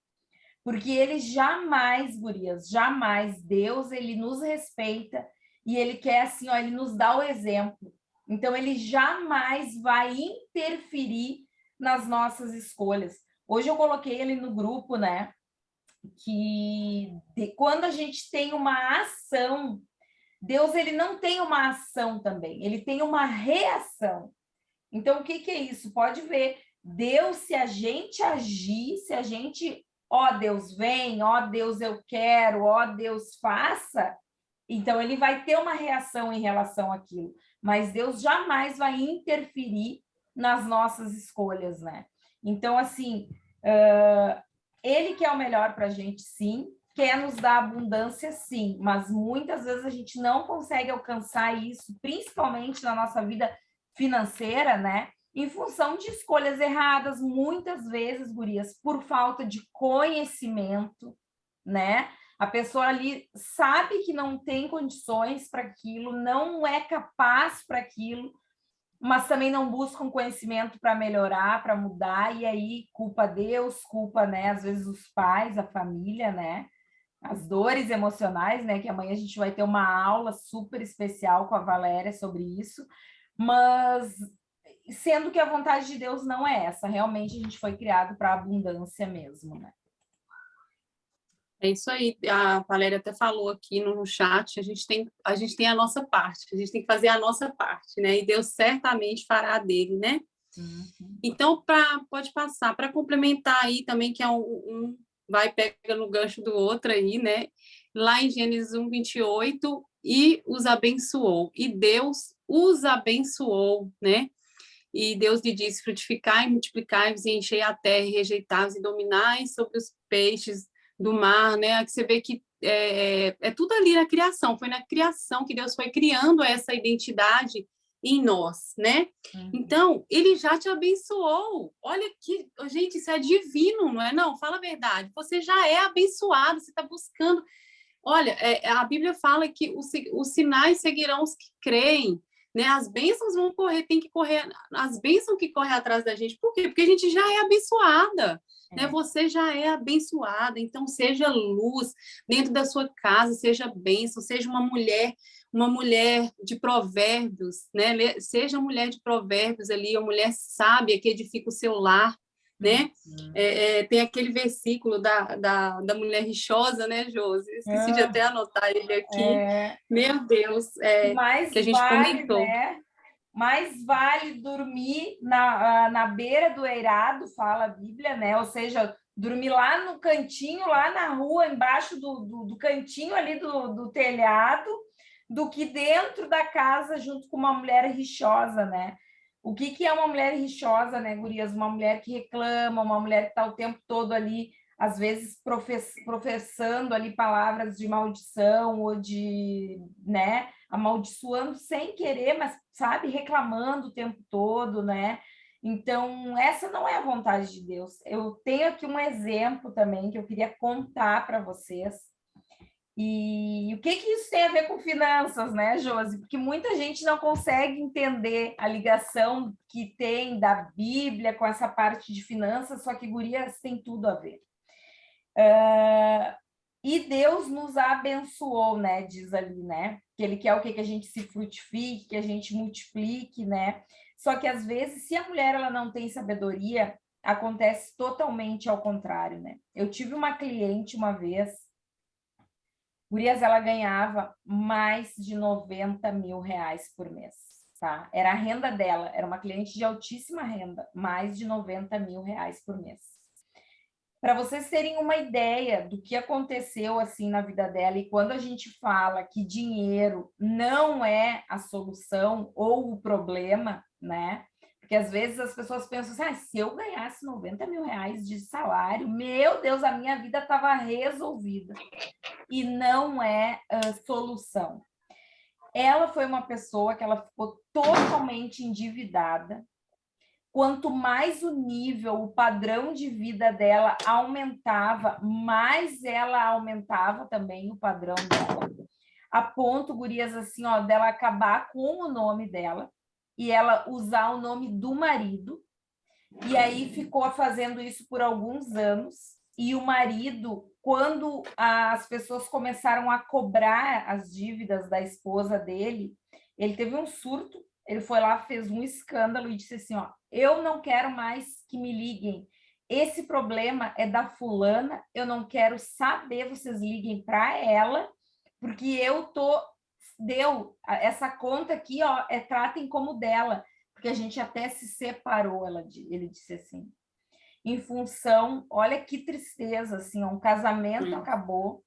Porque ele jamais, gurias, jamais, Deus, ele nos respeita e ele quer assim, ó, ele nos dá o exemplo. Então, ele jamais vai interferir nas nossas escolhas. Hoje eu coloquei ele no grupo, né, quando a gente tem uma ação, Deus, ele não tem uma ação também, ele tem uma reação. Então, o que que é isso? Pode ver, Deus, se a gente agir, se a gente, ó Deus, vem, ó Deus, eu quero, ó Deus, faça, então ele vai ter uma reação em relação àquilo. Mas Deus jamais vai interferir nas nossas escolhas, né? Então, assim, ele quer o melhor para a gente, sim, quer nos dar abundância, sim, mas muitas vezes a gente não consegue alcançar isso, principalmente na nossa vida financeira, né? Em função de escolhas erradas, muitas vezes, gurias, por falta de conhecimento, né? A pessoa ali sabe que não tem condições para aquilo, não é capaz para aquilo, mas também não busca um conhecimento para melhorar, para mudar, e aí culpa Deus, culpa, né, às vezes os pais, a família, né? As dores emocionais, né? Que amanhã a gente vai ter uma aula super especial com a Valéria sobre isso, mas sendo que a vontade de Deus não é essa, realmente a gente foi criado para abundância mesmo, né? É isso aí, a Valéria até falou aqui no chat, a gente tem a nossa parte, a gente tem que fazer a nossa parte, né? E Deus certamente fará a dele, né? Uhum. Então, pode passar, para complementar aí também, que é vai pegando o gancho do outro aí, né? Lá em Gênesis 1, 28, e os abençoou, e Deus os abençoou, né? E Deus lhe disse, frutificai, multiplicai-vos e enchei a terra, e rejeitai-vos e dominai sobre os peixes do mar, né? Que você vê que é tudo ali na criação, foi na criação que Deus foi criando essa identidade em nós, né? Uhum. Então, ele já te abençoou. Olha que, gente, isso é divino, não é? Não, fala a verdade. Você já é abençoado, você está buscando. Olha, a Bíblia fala que os sinais seguirão os que creem, né? As bênçãos vão correr, tem que correr, as bênçãos que correm atrás da gente. Por quê? Porque a gente já é abençoada, né? Você já é abençoada, então seja luz dentro da sua casa, seja bênção, seja uma mulher de provérbios, né? Seja mulher de provérbios ali, uma mulher sábia que edifica o seu lar, né? Tem aquele versículo da mulher rixosa, né, Josi? Esqueci de até anotar ele aqui. Meu Deus, que a gente comentou. Né? Mais vale dormir na beira do eirado, fala a Bíblia, né? Ou seja, dormir lá no cantinho, lá na rua, embaixo do cantinho ali do telhado, do que dentro da casa junto com uma mulher rixosa, né? O que é uma mulher rixosa, né, gurias? Uma mulher que reclama, uma mulher que está o tempo todo ali, às vezes professando ali palavras de maldição ou de, né, amaldiçoando sem querer, mas, sabe, reclamando o tempo todo, né? Então, essa não é a vontade de Deus. Eu tenho aqui um exemplo também que eu queria contar para vocês. E o que isso tem a ver com finanças, né, Josi? Porque muita gente não consegue entender a ligação que tem da Bíblia com essa parte de finanças, só que, gurias, tem tudo a ver. E Deus nos abençoou, né? Diz ali, né? Que Ele quer o quê? Que a gente se frutifique, que a gente multiplique, né? Só que, às vezes, se a mulher ela não tem sabedoria, acontece totalmente ao contrário, né? Eu tive uma cliente uma vez, gurias, ela ganhava mais de 90 mil reais por mês, tá? Era a renda dela, era uma cliente de altíssima renda, mais de 90 mil reais por mês. Para vocês terem uma ideia do que aconteceu assim na vida dela, e quando a gente fala que dinheiro não é a solução ou o problema, né? Porque às vezes as pessoas pensam assim, se eu ganhasse 90 mil reais de salário, meu Deus, a minha vida estava resolvida. E não é solução. Ela foi uma pessoa que ela ficou totalmente endividada. Quanto mais o nível, o padrão de vida dela aumentava, mais ela aumentava também o padrão dela. A ponto, gurias, assim, ó, dela acabar com o nome dela e ela usar o nome do marido. E aí ficou fazendo isso por alguns anos. E o marido, quando as pessoas começaram a cobrar as dívidas da esposa dele, ele teve um surto. Ele foi lá, fez um escândalo e disse assim, ó, eu não quero mais que me liguem. Esse problema é da fulana, eu não quero saber, vocês liguem para ela, porque deu essa conta aqui, ó, tratem como dela, porque a gente até se separou, ele disse assim. Em função, olha que tristeza, assim, ó, um casamento acabou.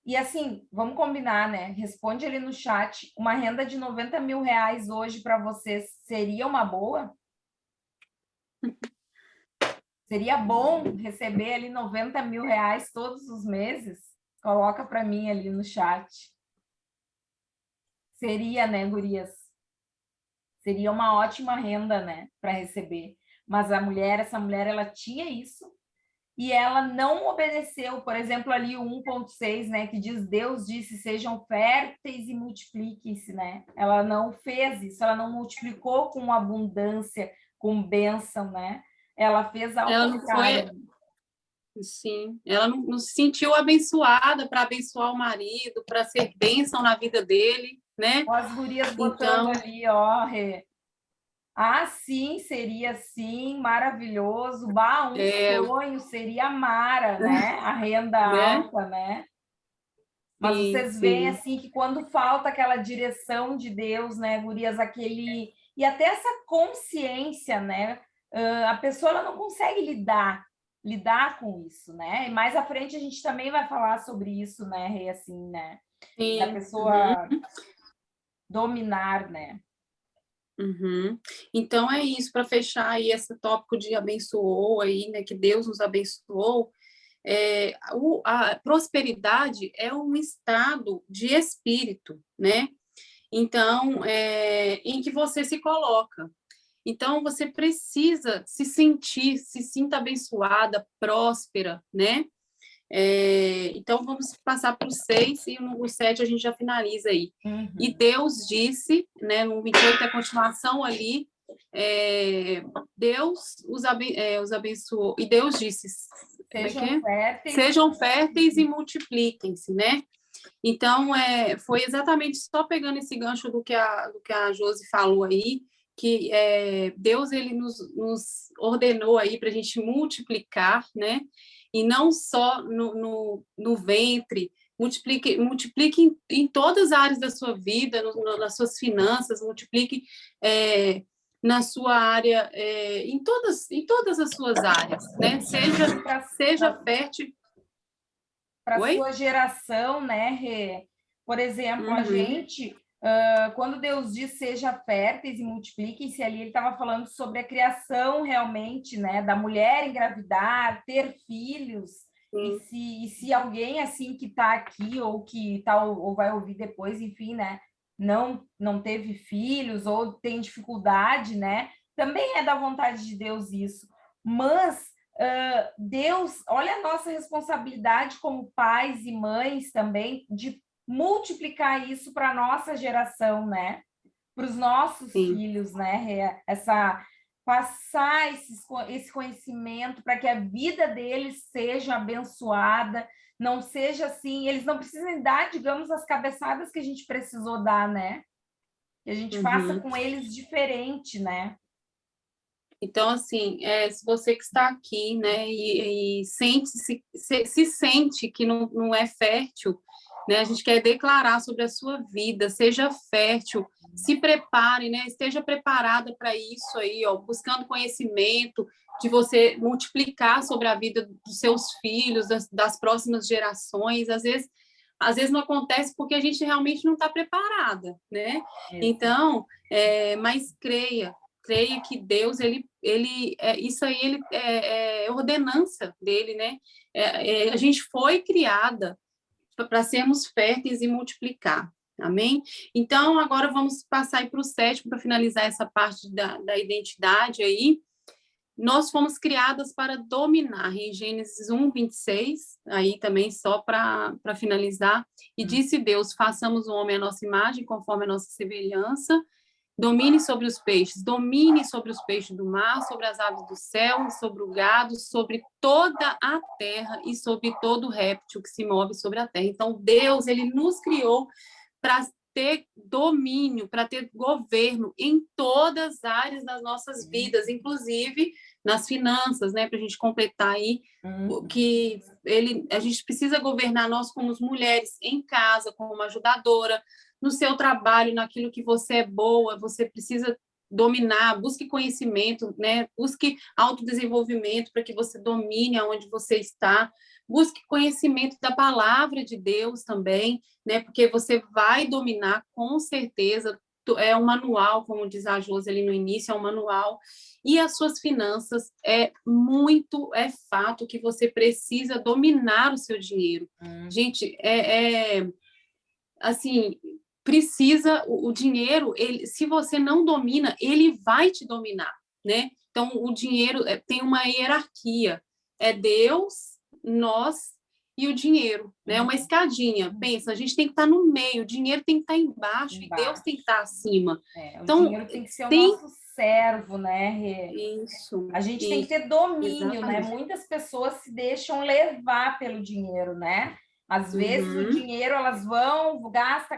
E assim, vamos combinar, né? Responde ali no chat, uma renda de 90 mil reais hoje para vocês seria uma boa? Seria bom receber ali 90 mil reais todos os meses? Coloca para mim ali no chat. Seria, né, gurias? Seria uma ótima renda, né, para receber. Mas essa mulher, ela tinha isso e ela não obedeceu, por exemplo, ali o 1.6, né, que diz, Deus disse, sejam férteis e multipliquem-se, né? Ela não fez isso, ela não multiplicou com abundância, com bênção, né? Ela fez ao Ela não contrário. foi, sim, ela não se sentiu abençoada para abençoar o marido, para ser bênção na vida dele, né? As gurias botando ali, ó, sim, seria sim, maravilhoso. Sonho seria a Mara, né? A renda alta, né? Mas sim, vocês veem assim que quando falta aquela direção de Deus, né, gurias, e até essa consciência, né? A pessoa ela não consegue lidar com isso, né? E mais à frente a gente também vai falar sobre isso, né, Rê, assim, né? sim. Da pessoa dominar, né? Uhum. Então é isso, para fechar aí esse tópico de abençoou aí, né? Que Deus nos abençoou. A prosperidade é um estado de espírito, né? Então, em que você se coloca. Então, você precisa se sinta abençoada, próspera, né? Então, vamos passar para o 6 e no 7 a gente já finaliza aí. E Deus disse, né, no 28 é a continuação ali, Deus os abençoou, e Deus disse, sejam férteis e multipliquem-se, né? Então, foi exatamente só pegando esse gancho do que a Josi falou aí, que Deus ele nos ordenou aí para a gente multiplicar, né? E não só no ventre, multiplique em todas as áreas da sua vida, nas suas finanças, multiplique na sua área, em todas as suas áreas, né? Seja fértil. Para a sua geração, né, Rê? Por exemplo, a gente, quando Deus diz seja férteis e multipliquem-se ali, ele estava falando sobre a criação realmente, né, da mulher engravidar, ter filhos. E se alguém assim que está aqui ou que tá ou vai ouvir depois, enfim, né, não teve filhos ou tem dificuldade, né? também é da vontade de Deus isso, mas Deus, olha a nossa responsabilidade como pais e mães também, de multiplicar isso para a nossa geração, né? Para os nossos Sim. filhos, né? Passar esse conhecimento para que a vida deles seja abençoada, não seja assim, eles não precisem dar, digamos, as cabeçadas que a gente precisou dar, né? Que a gente faça com eles diferente, né? Então, assim, se você que está aqui, né, e se sente que não é fértil, né, a gente quer declarar sobre a sua vida, seja fértil, se prepare, né, esteja preparada para isso aí, ó, buscando conhecimento, de você multiplicar sobre a vida dos seus filhos, das próximas gerações, às vezes não acontece porque a gente realmente não está preparada, né? Então, mas creia que Deus, isso aí é ordenança dele, né? A gente foi criada para sermos férteis e multiplicar, amém? Então, agora vamos passar para o 7º, para finalizar essa parte da identidade aí. Nós fomos criadas para dominar, em Gênesis 1:26, aí também só para finalizar, e disse Deus, façamos o homem à nossa imagem, conforme a nossa semelhança, domine sobre os peixes do mar, sobre as aves do céu, sobre o gado, sobre toda a terra e sobre todo réptil que se move sobre a terra. Então, Deus, ele nos criou para ter domínio, para ter governo em todas as áreas das nossas vidas, inclusive nas finanças, né? Para a gente completar aí que a gente precisa governar nós como mulheres em casa, como uma ajudadora, no seu trabalho, naquilo que você é boa, você precisa dominar, busque conhecimento, né? Busque autodesenvolvimento para que você domine aonde você está, busque conhecimento da palavra de Deus também, né? Porque você vai dominar com certeza. É um manual, como diz a Josi ali no início, é um manual. E as suas finanças, é fato que você precisa dominar o seu dinheiro. Gente, assim, precisa, o dinheiro, se você não domina, ele vai te dominar, né? Então, o dinheiro tem uma hierarquia. É Deus, nós e o dinheiro, né? Uma escadinha. Pensa, a gente tem que estar no meio, o dinheiro tem que estar embaixo. E Deus tem que estar acima. O então, dinheiro tem que ser o nosso servo, né, Rê? Isso. A gente tem que ter domínio, exatamente. né? Muitas pessoas se deixam levar pelo dinheiro, né? Às vezes o dinheiro, elas vão, gasta,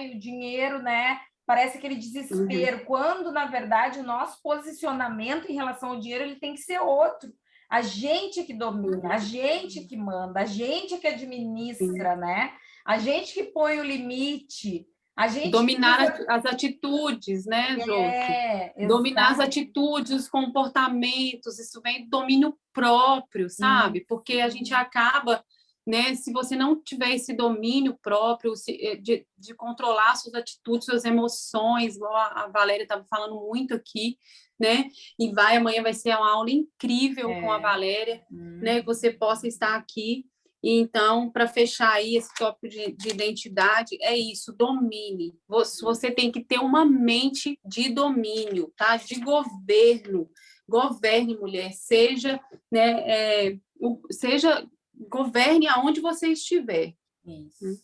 e o dinheiro, né? Parece aquele desespero, quando, na verdade, o nosso posicionamento em relação ao dinheiro, ele tem que ser outro. A gente é que domina, a gente é que manda, a gente é que administra, né? A gente que põe o limite, a gente dominar as atitudes, né, Jô? Dominar as atitudes, os comportamentos, isso vem do domínio próprio, sabe? Porque a gente acaba, né, se você não tiver esse domínio próprio de controlar suas atitudes, suas emoções, igual a Valéria estava falando muito aqui, né? E amanhã vai ser uma aula incrível com a Valéria, né? Que você possa estar aqui. Então, para fechar aí esse tópico de identidade, é isso, domine. Você tem que ter uma mente de domínio, tá? De governo. Governe, mulher, seja, né, governe aonde você estiver. Isso.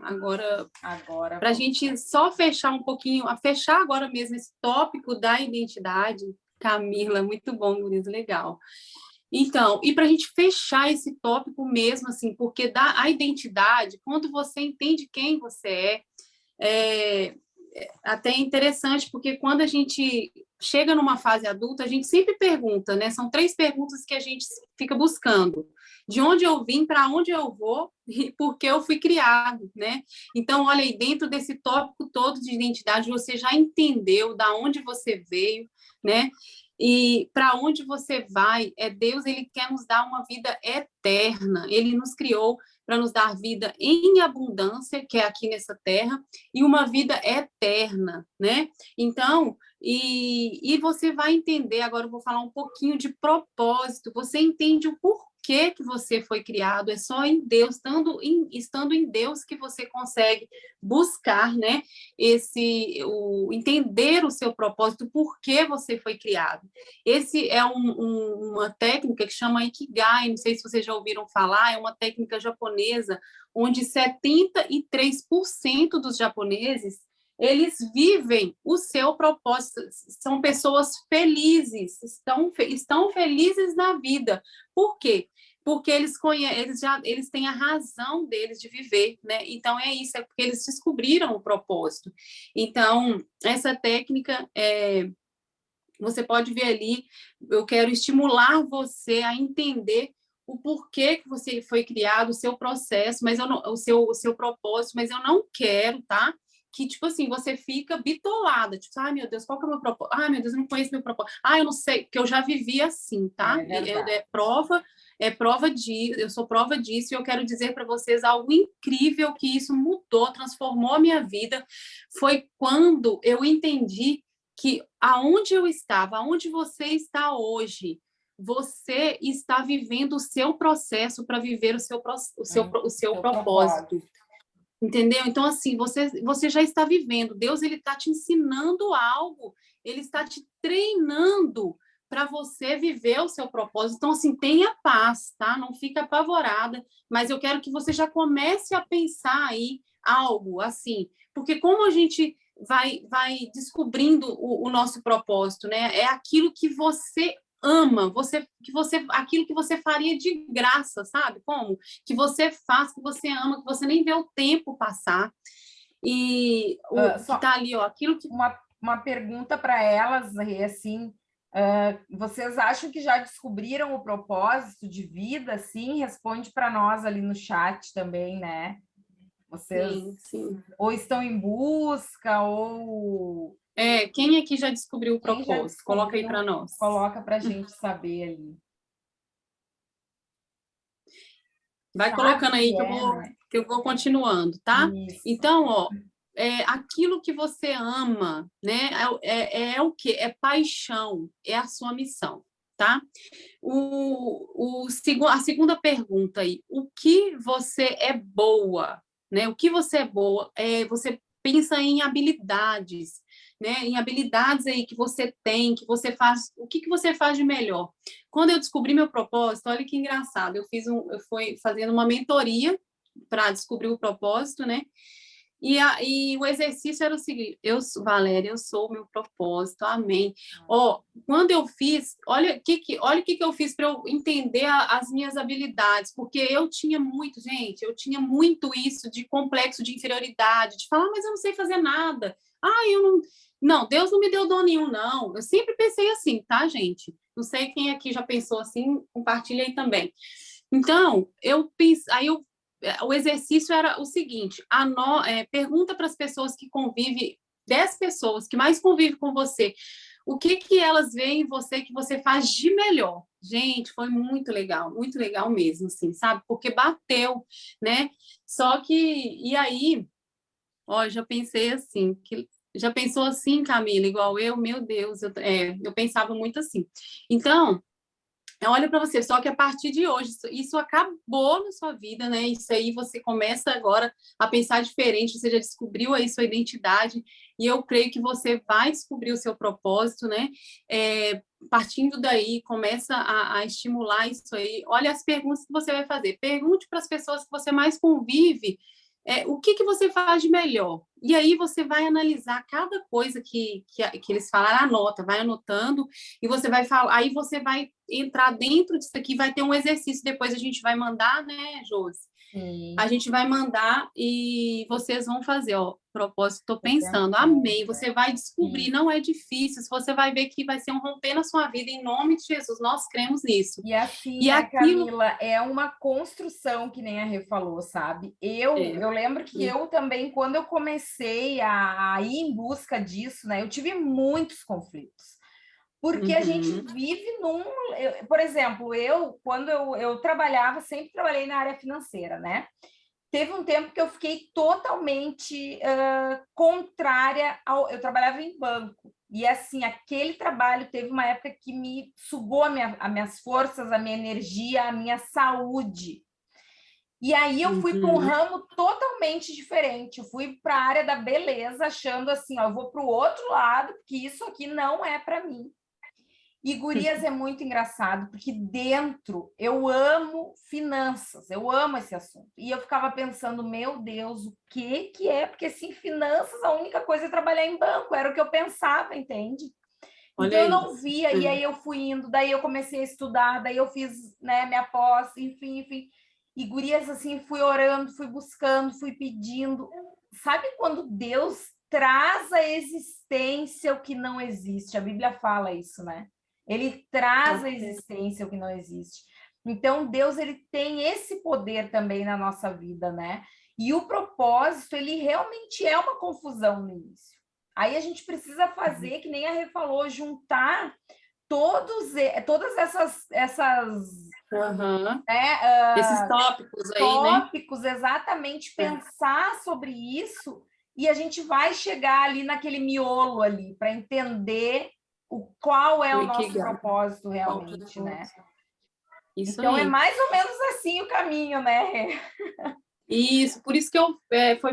Agora para a gente só fechar um pouquinho, fechar agora mesmo esse tópico da identidade, Camila, muito bom, Luiz, legal. Então, e para a gente fechar esse tópico mesmo, assim, porque a identidade, quando você entende quem você é até interessante, porque quando a gente chega numa fase adulta, a gente sempre pergunta, né? São 3 perguntas que a gente fica buscando. De onde eu vim, para onde eu vou e por que eu fui criado, né? Então, olha aí, dentro desse tópico todo de identidade, você já entendeu da onde você veio, né? E para onde você vai, Deus, ele quer nos dar uma vida eterna. Ele nos criou para nos dar vida em abundância, que é aqui nessa terra, e uma vida eterna, né? Então, e você vai entender, agora eu vou falar um pouquinho de propósito, você entende o porquê que você foi criado, é só em Deus, estando em Deus que você consegue buscar, né, entender o seu propósito, por que você foi criado. Esse é uma técnica que chama Ikigai, não sei se vocês já ouviram falar, é uma técnica japonesa, onde 73% dos japoneses eles vivem o seu propósito, são pessoas felizes, estão felizes na vida. Por quê? Porque eles têm a razão deles de viver, né? Então é isso, é porque eles descobriram o propósito. Então, essa técnica você pode ver ali, eu quero estimular você a entender o porquê que você foi criado, o seu processo, mas o seu propósito, mas eu não quero, tá? Que, tipo assim, você fica bitolada, tipo, ai, meu Deus, qual que é o meu propósito? Ai, meu Deus, eu não conheço meu propósito. Ah, eu não sei, porque eu já vivi assim, tá? Eu sou prova disso, e eu quero dizer para vocês algo incrível que isso mudou, transformou a minha vida, foi quando eu entendi que aonde eu estava, aonde você está hoje, você está vivendo o seu processo para viver o seu propósito. Entendeu? Então, assim, você já está vivendo. Deus, ele está te ensinando algo. Ele está te treinando para você viver o seu propósito. Então, assim, tenha paz, tá? Não fica apavorada. Mas eu quero que você já comece a pensar aí algo, assim. Porque como a gente vai descobrindo o nosso propósito, né? É aquilo que você ama, aquilo que você faria de graça, sabe? Como? Que você faz, que você ama, que você nem vê o tempo passar. E que tá ali, ó, aquilo que. Uma pergunta para elas, assim, vocês acham que já descobriram o propósito de vida? Sim, responde para nós ali no chat também, né? Vocês sim. Ou estão em busca, ou... Quem aqui já descobriu o propósito? Coloca aí para nós. Coloca para a gente saber ali. Vai colocando aí que eu vou continuando, tá? Isso. Então, ó, aquilo que você ama, né? É o quê? É paixão, é a sua missão, tá? A segunda pergunta aí, o que você é boa, né? O que você é boa? Você pensa em habilidades, né? Em habilidades aí que você tem, que você faz, o que você faz de melhor? Quando eu descobri meu propósito, olha que engraçado, eu fui fazendo uma mentoria para descobrir o propósito, né? E o exercício era o seguinte: Valéria, eu sou o meu propósito, amém. Quando eu fiz, olha o que eu fiz para eu entender as minhas habilidades, porque eu tinha muito isso de complexo de inferioridade, de falar, mas eu não sei fazer nada. Eu não. Não, Deus não me deu dom nenhum, não. Eu sempre pensei assim, tá, gente? Não sei quem aqui já pensou assim, compartilha aí também. Então, o exercício era o seguinte: pergunta para as pessoas que convivem, 10 pessoas que mais convivem com você, o que elas veem em você que você faz de melhor. Gente, foi muito legal mesmo, assim, sabe? Porque bateu, né? Só que, e aí, já pensei assim, já pensou assim, Camila, igual eu? Meu Deus, eu pensava muito assim. Então, olha para você, só que a partir de hoje, isso acabou na sua vida, né? Isso aí você começa agora a pensar diferente, você já descobriu aí sua identidade, e eu creio que você vai descobrir o seu propósito, né? Partindo daí, começa a estimular isso aí. Olha as perguntas que você vai fazer. Pergunte para as pessoas que você mais convive, o que você faz de melhor? E aí você vai analisar cada coisa que eles falaram, vai anotando, e você vai falar, aí você vai entrar dentro disso aqui, vai ter um exercício, depois a gente vai mandar, né, Josi? Sim. A gente vai mandar e vocês vão fazer, propósito, estou pensando, amei, você vai descobrir, não é difícil, você vai ver que vai ser um romper na sua vida, em nome de Jesus, nós cremos nisso. E assim, Camila, é uma construção, que nem a Rê falou, sabe? Eu lembro que eu também, quando eu comecei a ir em busca disso, né, eu tive muitos conflitos. Porque a gente vive por exemplo, quando eu trabalhava, sempre trabalhei na área financeira, né? Teve um tempo que eu fiquei totalmente contrária eu trabalhava em banco, E, assim, aquele trabalho teve uma época que me sugou as minhas forças, a minha energia, a minha saúde. E aí eu fui para um ramo totalmente diferente. Eu fui para a área da beleza, achando assim, ó, eu vou para o outro lado, porque isso aqui não é para mim. E, gurias, é muito engraçado, porque dentro eu amo finanças, eu amo esse assunto. E eu ficava pensando, meu Deus, o que é? Porque, assim, finanças, a única coisa é trabalhar em banco, era o que eu pensava, entende? Então, Olha eu não isso. via, e aí eu fui indo, daí eu comecei a estudar, daí eu fiz, né, minha pós, enfim. E, gurias, assim, fui orando, fui buscando, fui pedindo. Sabe quando Deus traz à existência o que não existe? A Bíblia fala isso, né? Ele traz à existência o que não existe. Então, Deus, ele tem esse poder também na nossa vida, né? E o propósito, ele realmente é uma confusão no início. Aí a gente precisa fazer, que nem a Rê falou, juntar todas essas Esses tópicos aí, né? tópicos, exatamente pensar sobre isso, e a gente vai chegar ali naquele miolo ali, para entender qual é o nosso propósito realmente, né? Isso então, é aí. mais ou menos assim o caminho, né? Isso, por isso que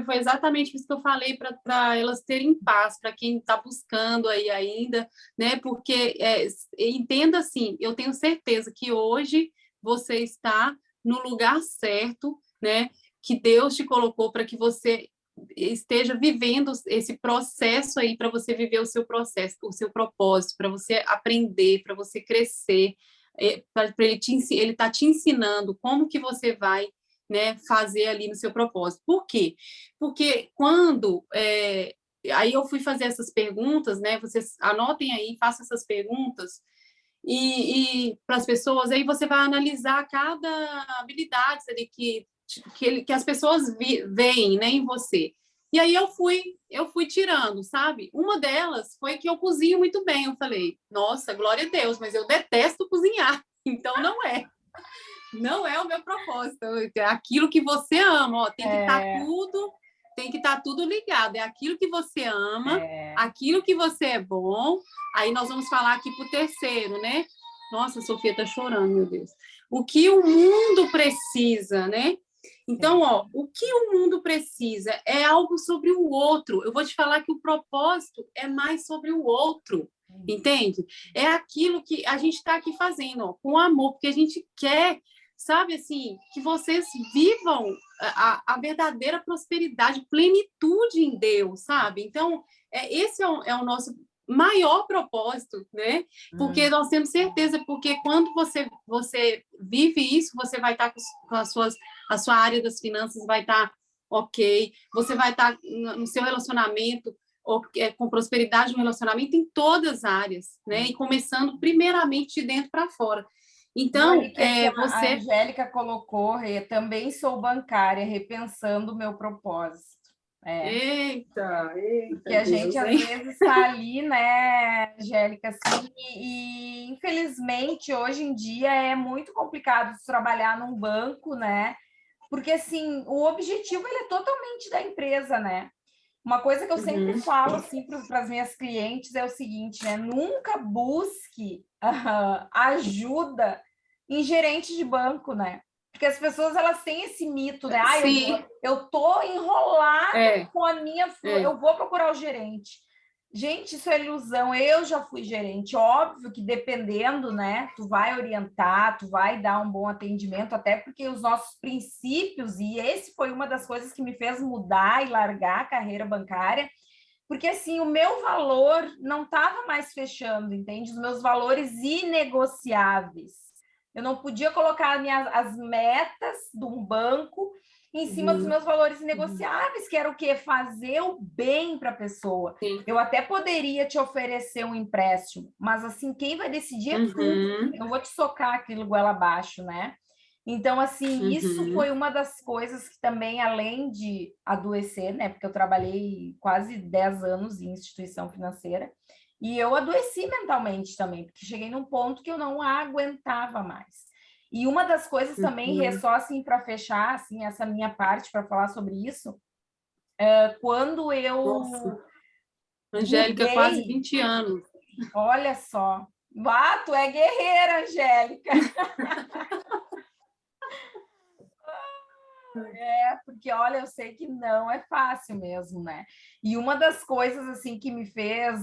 foi exatamente isso que eu falei para elas terem paz, para quem está buscando aí ainda, né? Porque entenda assim, eu tenho certeza que hoje você está no lugar certo, né? Que Deus te colocou para que você esteja vivendo esse processo aí, para você viver o seu processo, o seu propósito, para você aprender, para você crescer, para ele tá te ensinando como que você vai, né, fazer ali no seu propósito. Por quê? Porque quando aí eu fui fazer essas perguntas, né? Vocês anotem aí, façam essas perguntas e para as pessoas, aí você vai analisar cada habilidade ali que as pessoas veem, né, em você. E aí eu fui tirando, sabe? Uma delas foi que eu cozinho muito bem. Eu falei, nossa, glória a Deus, mas eu detesto cozinhar, então não é. Não é o meu propósito. É aquilo que você ama, ó, tem que estar tudo ligado. É aquilo que você ama, aquilo que você é bom. Aí nós vamos falar aqui para o terceiro, né? Nossa, a Sofia está chorando, meu Deus. O que o mundo precisa, né? Então, ó, o que o mundo precisa é algo sobre o outro. Eu vou te falar que o propósito é mais sobre o outro, entende? É aquilo que a gente está aqui fazendo, ó, com amor, porque a gente quer, sabe, assim, que vocês vivam a verdadeira prosperidade, plenitude em Deus, sabe? Então, esse é o nosso maior propósito, né? Porque nós temos certeza, porque quando você vive isso, você vai estar com a sua área das finanças vai estar ok, você vai estar no seu relacionamento com prosperidade no relacionamento em todas as áreas, né? E começando primeiramente de dentro para fora. Então, a Angélica colocou, também sou bancária, repensando o meu propósito. Eita, que a gente às vezes está ali, né, Angélica, assim, e infelizmente hoje em dia é muito complicado trabalhar num banco, né? Porque assim, o objetivo ele é totalmente da empresa, né? Uma coisa que eu sempre falo assim para as minhas clientes é o seguinte, né? Nunca busque ajuda em gerente de banco, né? Porque as pessoas elas têm esse mito, né? Eu tô enrolada com a minha, eu vou procurar o gerente. Gente, isso é ilusão. Eu já fui gerente. Óbvio que dependendo, né? Tu vai orientar, tu vai dar um bom atendimento, até porque os nossos princípios, e esse foi uma das coisas que me fez mudar e largar a carreira bancária, porque assim, o meu valor não estava mais fechando, entende? Os meus valores inegociáveis. Eu não podia colocar as metas de um banco em cima dos meus valores inegociáveis, que era o quê? Fazer o bem para a pessoa. Sim. Eu até poderia te oferecer um empréstimo, mas assim, quem vai decidir é tu. Eu não vou te socar aquilo goela abaixo, né? Então, assim, isso foi uma das coisas que também, além de adoecer, né? Porque eu trabalhei quase 10 anos em instituição financeira, e eu adoeci mentalmente também, porque cheguei num ponto que eu não aguentava mais. E uma das coisas também, só assim para fechar assim, essa minha parte para falar sobre isso, quando eu Angélica, quase 20 anos. Olha só. Ah, tu é guerreira, Angélica. Porque, olha, eu sei que não é fácil mesmo, né? E uma das coisas, assim, que me fez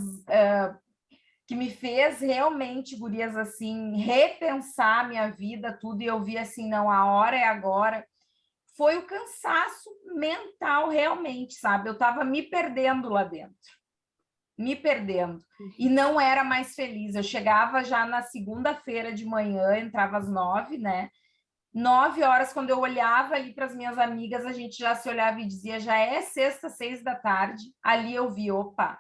realmente, gurias, assim, repensar a minha vida, tudo, e eu vi assim, não, a hora é agora, foi o cansaço mental, realmente, sabe? Eu estava me perdendo lá dentro, me perdendo, e não era mais feliz. Eu chegava já na segunda-feira de manhã, entrava às 9, né? 9 horas, quando eu olhava ali para as minhas amigas, a gente já se olhava e dizia, já é sexta, 6 da tarde. Ali eu vi, opa,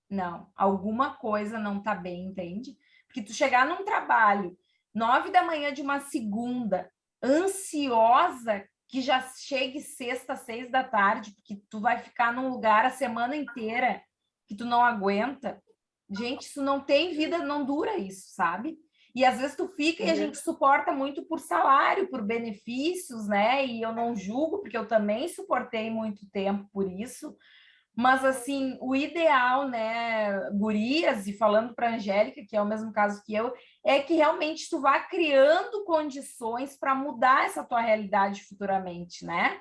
não, alguma coisa não tá bem, entende? Porque tu chegar num trabalho 9 da manhã de uma segunda, ansiosa, que já chegue sexta, 6 da tarde, porque tu vai ficar num lugar a semana inteira que tu não aguenta. Gente, isso não tem vida, não dura isso, sabe? E às vezes tu fica e a gente suporta muito por salário, por benefícios, né? E eu não julgo, porque eu também suportei muito tempo por isso. Mas, assim, o ideal, né, gurias, e falando para a Angélica, que é o mesmo caso que eu, é que realmente tu vá criando condições para mudar essa tua realidade futuramente, né?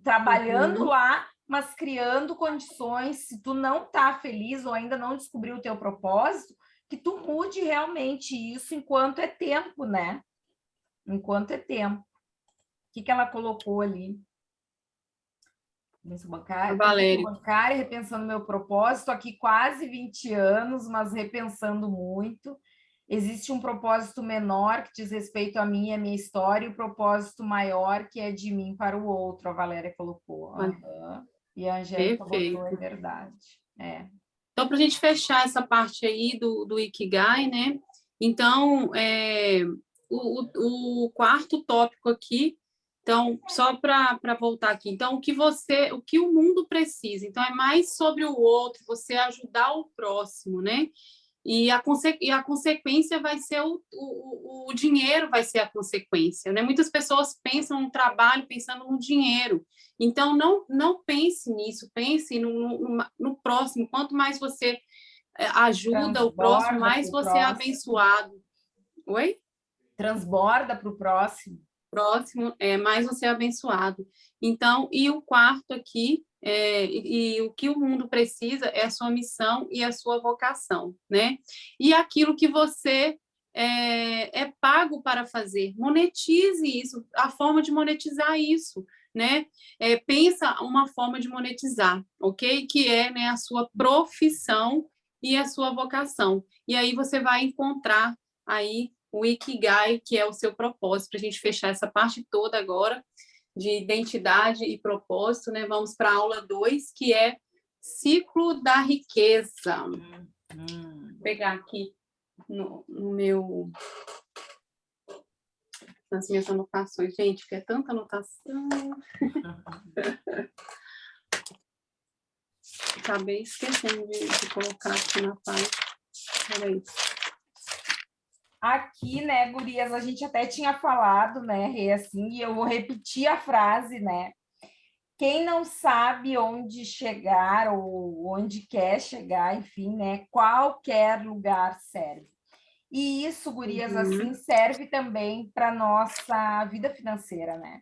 Trabalhando lá, mas criando condições, se tu não tá feliz ou ainda não descobriu o teu propósito, que tu mude realmente isso enquanto é tempo, né? Enquanto é tempo. O que ela colocou ali? Bancária, repensando meu propósito, aqui quase 20 anos, mas repensando muito. Existe um propósito menor que diz respeito a mim e a minha história, e o propósito maior que é de mim para o outro, a Valéria colocou. E a Angélica botou, é verdade. Então, para a gente fechar essa parte aí do Ikigai, né? Então, o quarto tópico aqui, então, só para voltar aqui, então, o que o mundo precisa, então, é mais sobre o outro, você ajudar o próximo, né? E a consequência vai ser o dinheiro, vai ser a consequência, né? Muitas pessoas pensam no trabalho pensando no dinheiro. Então, não pense nisso, pense no próximo. Quanto mais você ajuda o próximo, mais você é abençoado. Oi? Transborda para o próximo. Próximo, mais você é abençoado. Então, e o quarto aqui, e o que o mundo precisa é a sua missão e a sua vocação, né? E aquilo que você é pago para fazer, monetize isso, a forma de monetizar isso, né? Pensa uma forma de monetizar, ok? Que é, né, a sua profissão e a sua vocação. E aí você vai encontrar aí o Ikigai, que é o seu propósito, para a gente fechar essa parte toda agora de identidade e propósito, né? Vamos para a aula 2, que é ciclo da riqueza. Vou pegar aqui no meu... nas minhas anotações. Gente, que é tanta anotação. Acabei esquecendo de colocar aqui na página. Peraí. Aqui, né, gurias, a gente até tinha falado, né, Rê, assim, e eu vou repetir a frase, né? Quem não sabe onde chegar ou onde quer chegar, enfim, né, qualquer lugar serve. E isso, gurias, assim, serve também para nossa vida financeira, né?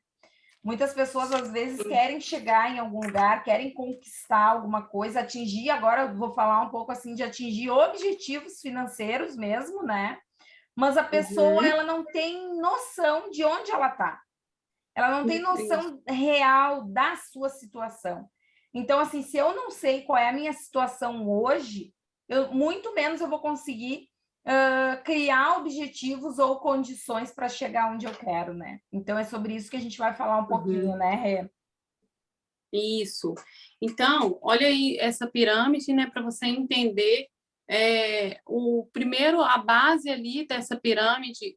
Muitas pessoas, às vezes, querem chegar em algum lugar, querem conquistar alguma coisa, atingir, agora eu vou falar um pouco, assim, de atingir objetivos financeiros mesmo, né? Mas a pessoa, ela não tem noção de onde ela está. Ela não tem noção real da sua situação. Então, assim, se eu não sei qual é a minha situação hoje, muito menos eu vou conseguir criar objetivos ou condições para chegar onde eu quero, né? Então, é sobre isso que a gente vai falar um pouquinho, né, Rê? Isso. Então, olha aí essa pirâmide, né, para você entender a base ali dessa pirâmide,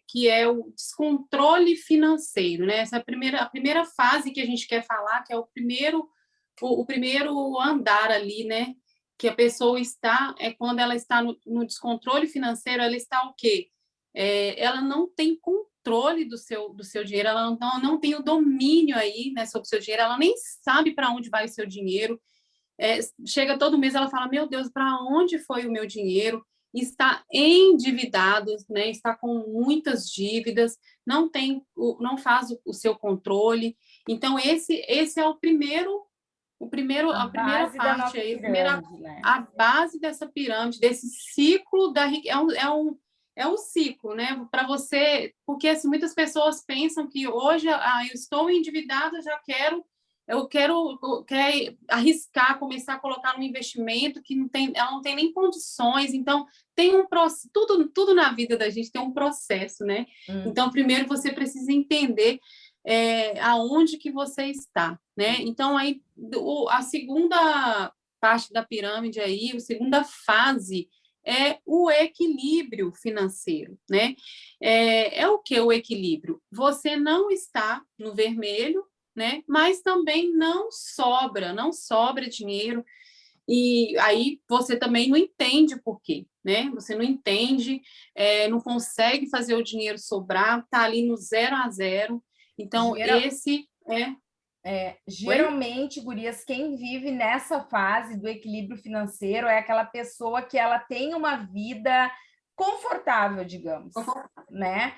que é o descontrole financeiro, né? Essa é a primeira fase que a gente quer falar, que é o primeiro andar ali, né? Que a pessoa está, quando ela está no descontrole financeiro, ela está o quê? Ela não tem controle do seu dinheiro, ela não tem o domínio aí, né, sobre o seu dinheiro, ela nem sabe para onde vai o seu dinheiro. chega todo mês, ela fala, meu Deus, para onde foi o meu dinheiro? Está endividado, né? Está com muitas dívidas, não faz o seu controle. Então, esse é A a primeira base da parte nossa aí, pirâmide, né? a base dessa pirâmide, desse ciclo da riqueza. É um ciclo, né? Para você, porque assim, muitas pessoas pensam que hoje eu estou endividada, eu quero arriscar, começar a colocar um investimento que ela não tem nem condições. Então, tem um processo, tudo na vida da gente tem um processo, né? Então, primeiro você precisa entender aonde que você está, né? Então, aí, a segunda parte da pirâmide aí, a segunda fase é o equilíbrio financeiro, né? O que o equilíbrio? Você não está no vermelho, né? Mas também não sobra dinheiro. E aí você também não entende por quê, né? Você não entende, não consegue fazer o dinheiro sobrar, tá ali no 0 a 0. Então, esse Oi? Geralmente, gurias, quem vive nessa fase do equilíbrio financeiro é aquela pessoa que ela tem uma vida confortável, digamos, né?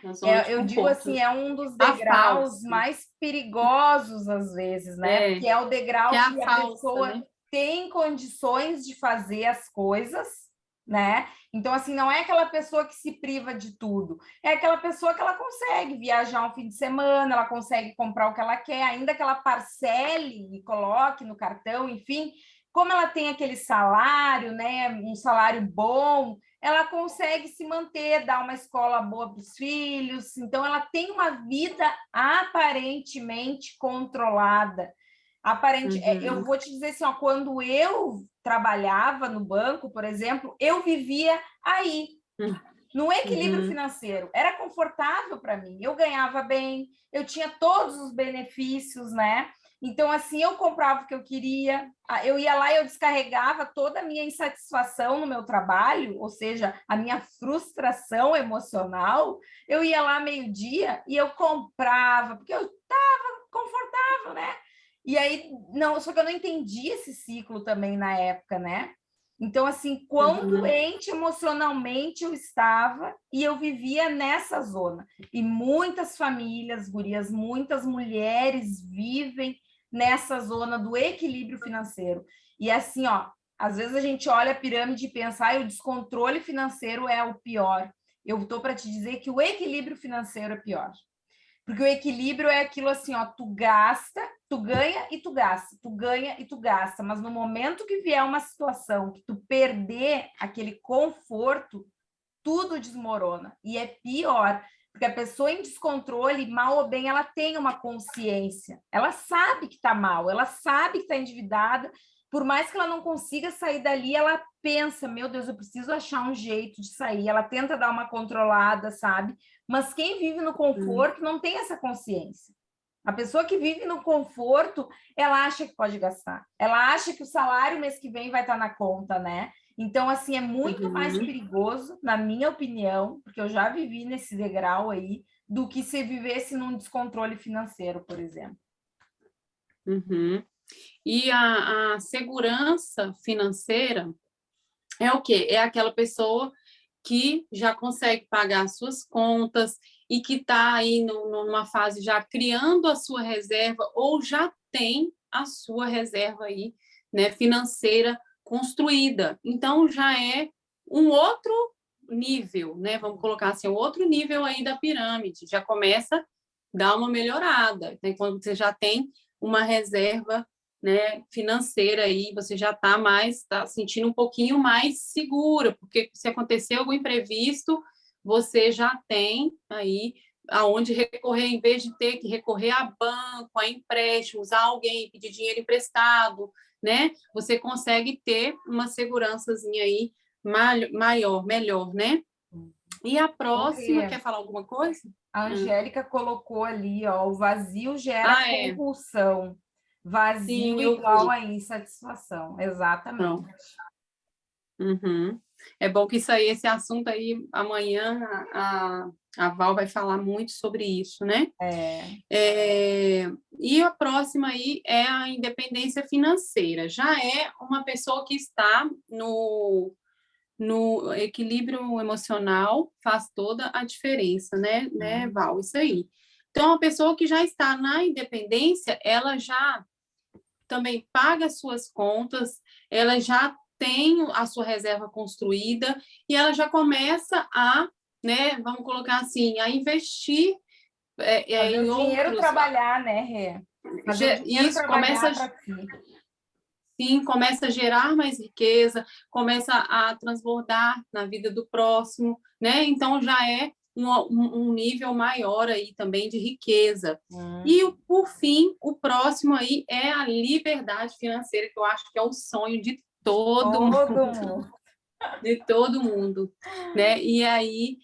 Eu digo assim, é um dos A degraus falsa. mais perigosos às vezes, né? Porque é o degrau que que a falsa, pessoa né? tem condições de fazer as coisas, né? Então, assim, não é aquela pessoa que se priva de tudo, é aquela pessoa que ela consegue viajar um fim de semana, ela consegue comprar o que ela quer, ainda que ela parcele e coloque no cartão, enfim, como ela tem aquele salário, né, um salário bom, ela consegue se manter, dar uma escola boa para os filhos, então ela tem uma vida aparentemente controlada. Eu vou te dizer assim, ó, quando eu trabalhava no banco, por exemplo, eu vivia aí, no equilíbrio financeiro. Era confortável para mim, eu ganhava bem, eu tinha todos os benefícios, né? Então, assim, eu comprava o que eu queria, eu ia lá e eu descarregava toda a minha insatisfação no meu trabalho, ou seja, a minha frustração emocional, eu ia lá meio-dia e eu comprava, porque eu estava confortável, né? E aí, não, só que eu não entendi esse ciclo também na época, né? Então, assim, quão doente emocionalmente eu estava e eu vivia nessa zona. E muitas famílias, gurias, muitas mulheres vivem nessa zona do equilíbrio financeiro. E assim, ó, às vezes a gente olha a pirâmide e pensa, o descontrole financeiro é o pior. Eu estou para te dizer que o equilíbrio financeiro é pior. Porque o equilíbrio é aquilo assim, ó, tu gasta, tu ganha e tu gasta, tu ganha e tu gasta, mas no momento que vier uma situação que tu perder aquele conforto, tudo desmorona. E é pior, porque a pessoa em descontrole, mal ou bem, ela tem uma consciência. Ela sabe que tá mal, ela sabe que tá endividada, por mais que ela não consiga sair dali, ela pensa, meu Deus, eu preciso achar um jeito de sair. Ela tenta dar uma controlada, sabe? Mas quem vive no conforto não tem essa consciência. A pessoa que vive no conforto, ela acha que pode gastar. Ela acha que o salário mês que vem vai estar na conta, né? Então, assim, é muito mais perigoso, na minha opinião, porque eu já vivi nesse degrau aí, do que se vivesse num descontrole financeiro, por exemplo. E a segurança financeira é o quê? É aquela pessoa que já consegue pagar as suas contas e que está aí numa fase já criando a sua reserva ou já tem a sua reserva aí, né, financeira construída. Então, já é um outro nível, né? Vamos colocar assim, outro nível aí da pirâmide. Já começa a dar uma melhorada. Né? Quando você já tem uma reserva, né, financeira aí, você já está sentindo um pouquinho mais segura, porque se acontecer algum imprevisto, você já tem aí aonde recorrer, em vez de ter que recorrer a banco, a empréstimos, a alguém pedir dinheiro emprestado, né? Você consegue ter uma segurançazinha aí maior, melhor, né? E a próxima, quer falar alguma coisa? A Angélica colocou ali, ó, o vazio gera compulsão. Vazio igual a insatisfação, exatamente. Uhum. É bom que isso aí, esse assunto aí, amanhã a Val vai falar muito sobre isso, né? E a próxima aí é a independência financeira. Já é uma pessoa que está no equilíbrio emocional, faz toda a diferença, né, Val? Isso aí. Então, a pessoa que já está na independência, ela já também paga as suas contas, ela já tem a sua reserva construída e ela já começa a, né, vamos colocar assim, a investir Fazer em o dinheiro outros. trabalhar, né, Rê? Fazer o dinheiro Isso começa, trabalhar para si. sim, começa a gerar mais riqueza, começa a transbordar na vida do próximo, né? Então já é um nível maior aí também de riqueza. E, por fim, o próximo aí é a liberdade financeira, que eu acho que é o sonho de todo mundo. De todo mundo, né? E aí,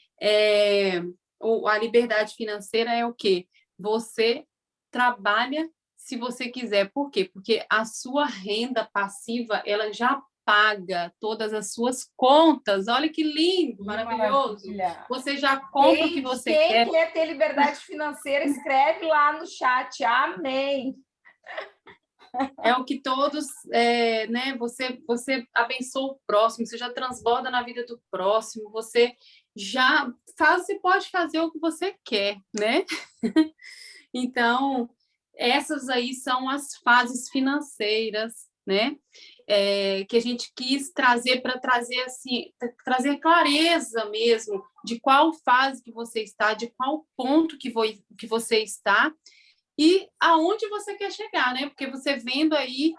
a liberdade financeira é o quê? Você trabalha se você quiser. Por quê? Porque a sua renda passiva, ela já paga todas as suas contas. Olha que lindo, maravilhoso. Maravilha. Você já compra o que você quem quer. quer ter liberdade financeira, escreve lá no chat. Amém. É o que todos, né? Você abençoa o próximo, você já transborda na vida do próximo, você já faz, você pode fazer o que você quer, né? Então, essas aí são as fases financeiras, né? Que a gente quis trazer para trazer assim, trazer clareza mesmo de qual fase que você está, de qual ponto que você está e aonde você quer chegar, né? Porque você vendo aí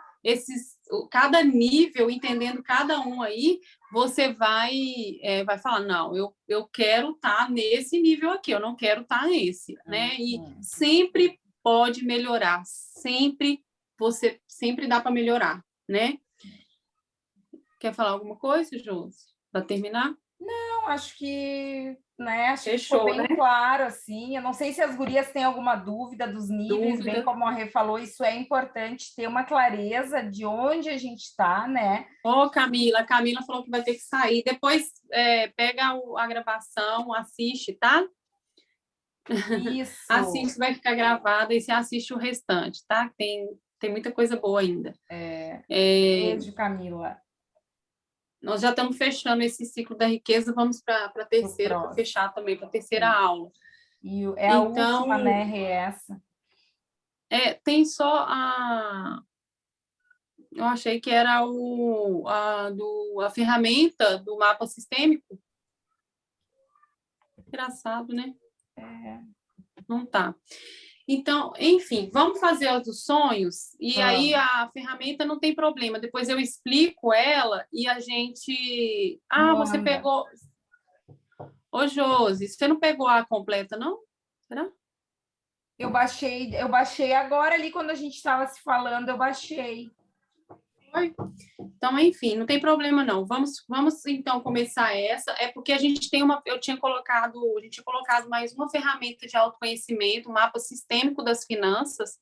cada nível, entendendo cada um aí, você vai falar, não, eu quero estar nesse nível aqui, eu não quero estar nesse, né? E sempre pode melhorar, sempre dá para melhorar, né? Quer falar alguma coisa, Josi, para terminar? Não, acho que, né, acho que ficou Fechou, bem né? claro, assim. Eu não sei se as gurias têm alguma dúvida dos níveis, bem como a Rê falou, isso é importante, ter uma clareza de onde a gente está, né? Ô, Camila, a Camila falou que vai ter que sair. Depois pega a gravação, assiste, tá? Isso. Assiste, vai ficar gravada e você assiste o restante, tá? Tem muita coisa boa ainda. Beijo, Camila. Nós já estamos fechando esse ciclo da riqueza, vamos para a terceira, para fechar também, para a terceira aula. E é a última, né, Rê, essa? Tem só eu achei que era a ferramenta do mapa sistêmico. Engraçado, né? Não tá. Então, enfim, vamos fazer os dos sonhos e aí a ferramenta não tem problema. Depois eu explico ela e a gente. Você pegou. Ô, Josi, você não pegou a completa, não? Será? Eu baixei agora ali quando a gente estava se falando, eu baixei. Foi? Então, enfim, não tem problema não. Vamos então começar essa. É porque a gente tem a gente tinha colocado mais uma ferramenta de autoconhecimento, um mapa sistêmico das finanças,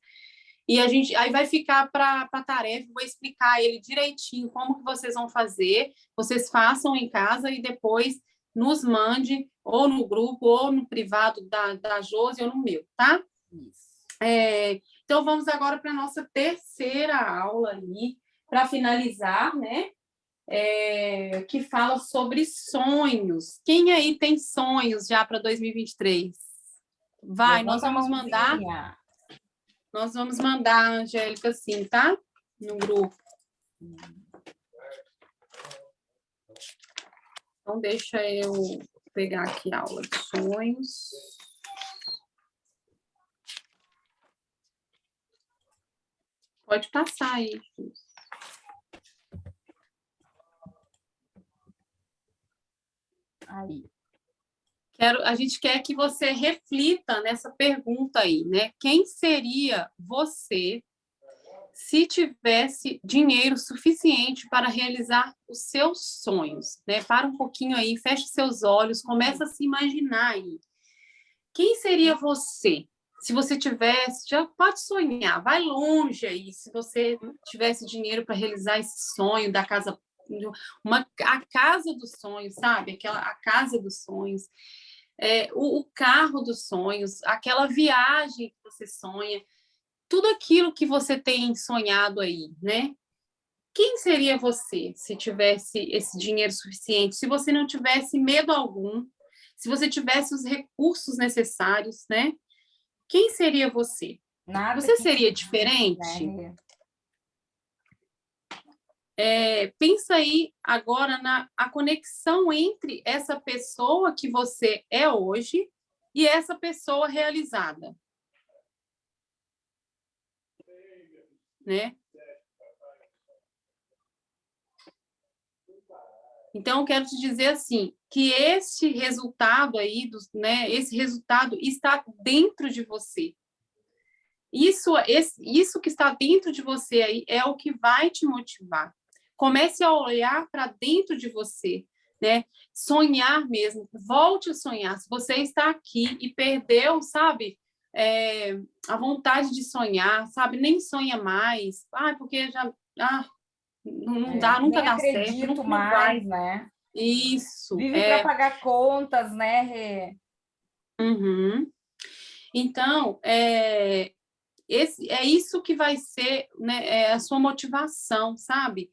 e a gente aí vai ficar para a tarefa, vou explicar ele direitinho como que vocês vão fazer, vocês façam em casa e depois nos mande ou no grupo ou no privado da Josi ou no meu, tá? Isso. Então vamos agora para a nossa terceira aula ali, para finalizar, né? Que fala sobre sonhos. Quem aí tem sonhos já para 2023? Vai, nós vamos mandar. Nós vamos mandar a Angélica sim, tá? No grupo. Então, deixa eu pegar aqui a aula de sonhos. Pode passar aí. Aí. A gente quer que você reflita nessa pergunta aí, né? Quem seria você se tivesse dinheiro suficiente para realizar os seus sonhos, né? Para um pouquinho aí, feche seus olhos, começa a se imaginar aí. Quem seria você? Se você tivesse, já pode sonhar, vai longe aí. Se você tivesse dinheiro para realizar esse sonho da casa a casa dos sonhos, sabe? A casa dos sonhos, o carro dos sonhos, aquela viagem que você sonha, tudo aquilo que você tem sonhado aí, né? Quem seria você se tivesse esse dinheiro suficiente, se você não tivesse medo algum, se você tivesse os recursos necessários, né? Quem seria você? Nada Você que seria impedisse, diferente? né? Pensa aí agora a conexão entre essa pessoa que você é hoje e essa pessoa realizada, né? Então, eu quero te dizer assim, que este resultado aí, né, esse resultado está dentro de você. Isso que está dentro de você aí é o que vai te motivar. Comece a olhar para dentro de você, né? Sonhar mesmo, volte a sonhar. Se você está aqui e perdeu, sabe, a vontade de sonhar, sabe, nem sonha mais, porque já não dá, nunca Nem dá certo, acredito nunca não vai. mais, né? Isso, Vive para pagar contas, né, Rê? Uhum. Então, é isso que vai ser, né, a sua motivação, sabe?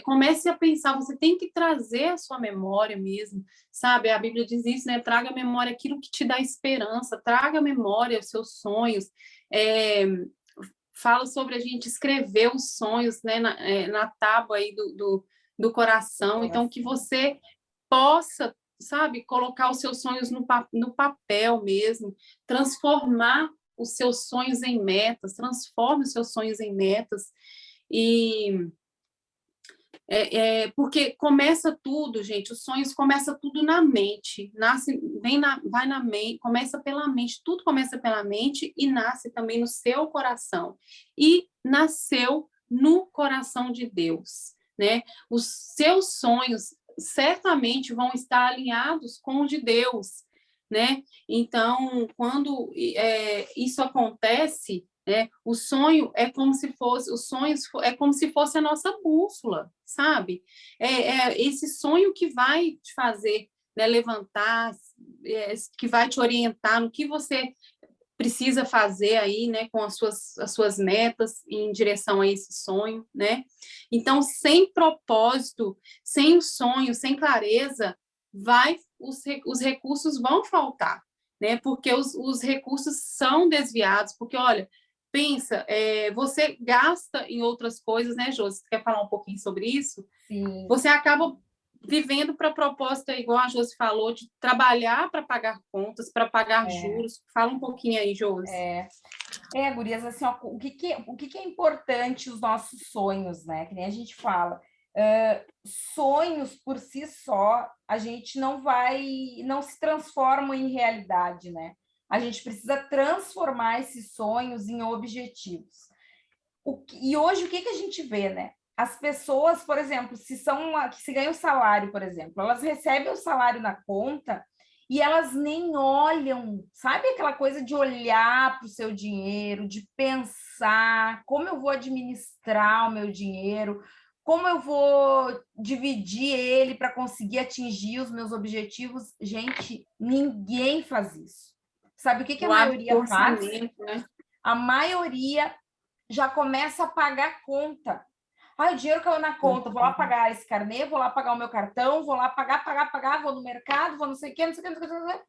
Comece a pensar, você tem que trazer a sua memória mesmo, sabe? A Bíblia diz isso, né? Traga à memória aquilo que te dá esperança, traga à memória os seus sonhos. Fala sobre a gente escrever os sonhos, né, na tábua aí do coração, então que você possa, sabe, colocar os seus sonhos no papel mesmo, transformar os seus sonhos em metas, transforme os seus sonhos em metas, e porque começa tudo, gente, os sonhos começa tudo na mente, vai na mente, começa pela mente, tudo começa pela mente e nasce também no seu coração, e nasceu no coração de Deus, né? Os seus sonhos certamente vão estar alinhados com o de Deus, né? Então, quando isso acontece, o sonho é como se fosse, os sonhos é como se fosse a nossa bússola, sabe? Esse sonho que vai te fazer, né, levantar, que vai te orientar no que você precisa fazer aí, né, com as suas metas em direção a esse sonho, né? Então, sem propósito, sem o sonho, sem clareza, os recursos vão faltar, né? Porque os recursos são desviados, porque, olha, pensa, você gasta em outras coisas, né, Jô? Você quer falar um pouquinho sobre isso? Sim. Você acaba vivendo para a proposta, igual a Josi falou, de trabalhar para pagar contas, para pagar juros. Fala um pouquinho aí, Josi. Gurias, assim, ó, o que é importante os nossos sonhos, né? Que nem a gente fala. Sonhos por si só, a gente não se transformam em realidade, né? A gente precisa transformar esses sonhos em objetivos. E hoje, o que a gente vê, né? As pessoas, por exemplo, que se ganham salário, por exemplo, elas recebem o salário na conta e elas nem olham, sabe aquela coisa de olhar para o seu dinheiro, de pensar como eu vou administrar o meu dinheiro, como eu vou dividir ele para conseguir atingir os meus objetivos. Gente, ninguém faz isso. Sabe o que a maioria faz? Né? A maioria já começa a pagar conta. O dinheiro caiu na conta, vou lá pagar esse carnê, vou lá pagar o meu cartão, vou lá pagar, vou no mercado, vou não sei o quê, não sei o quê.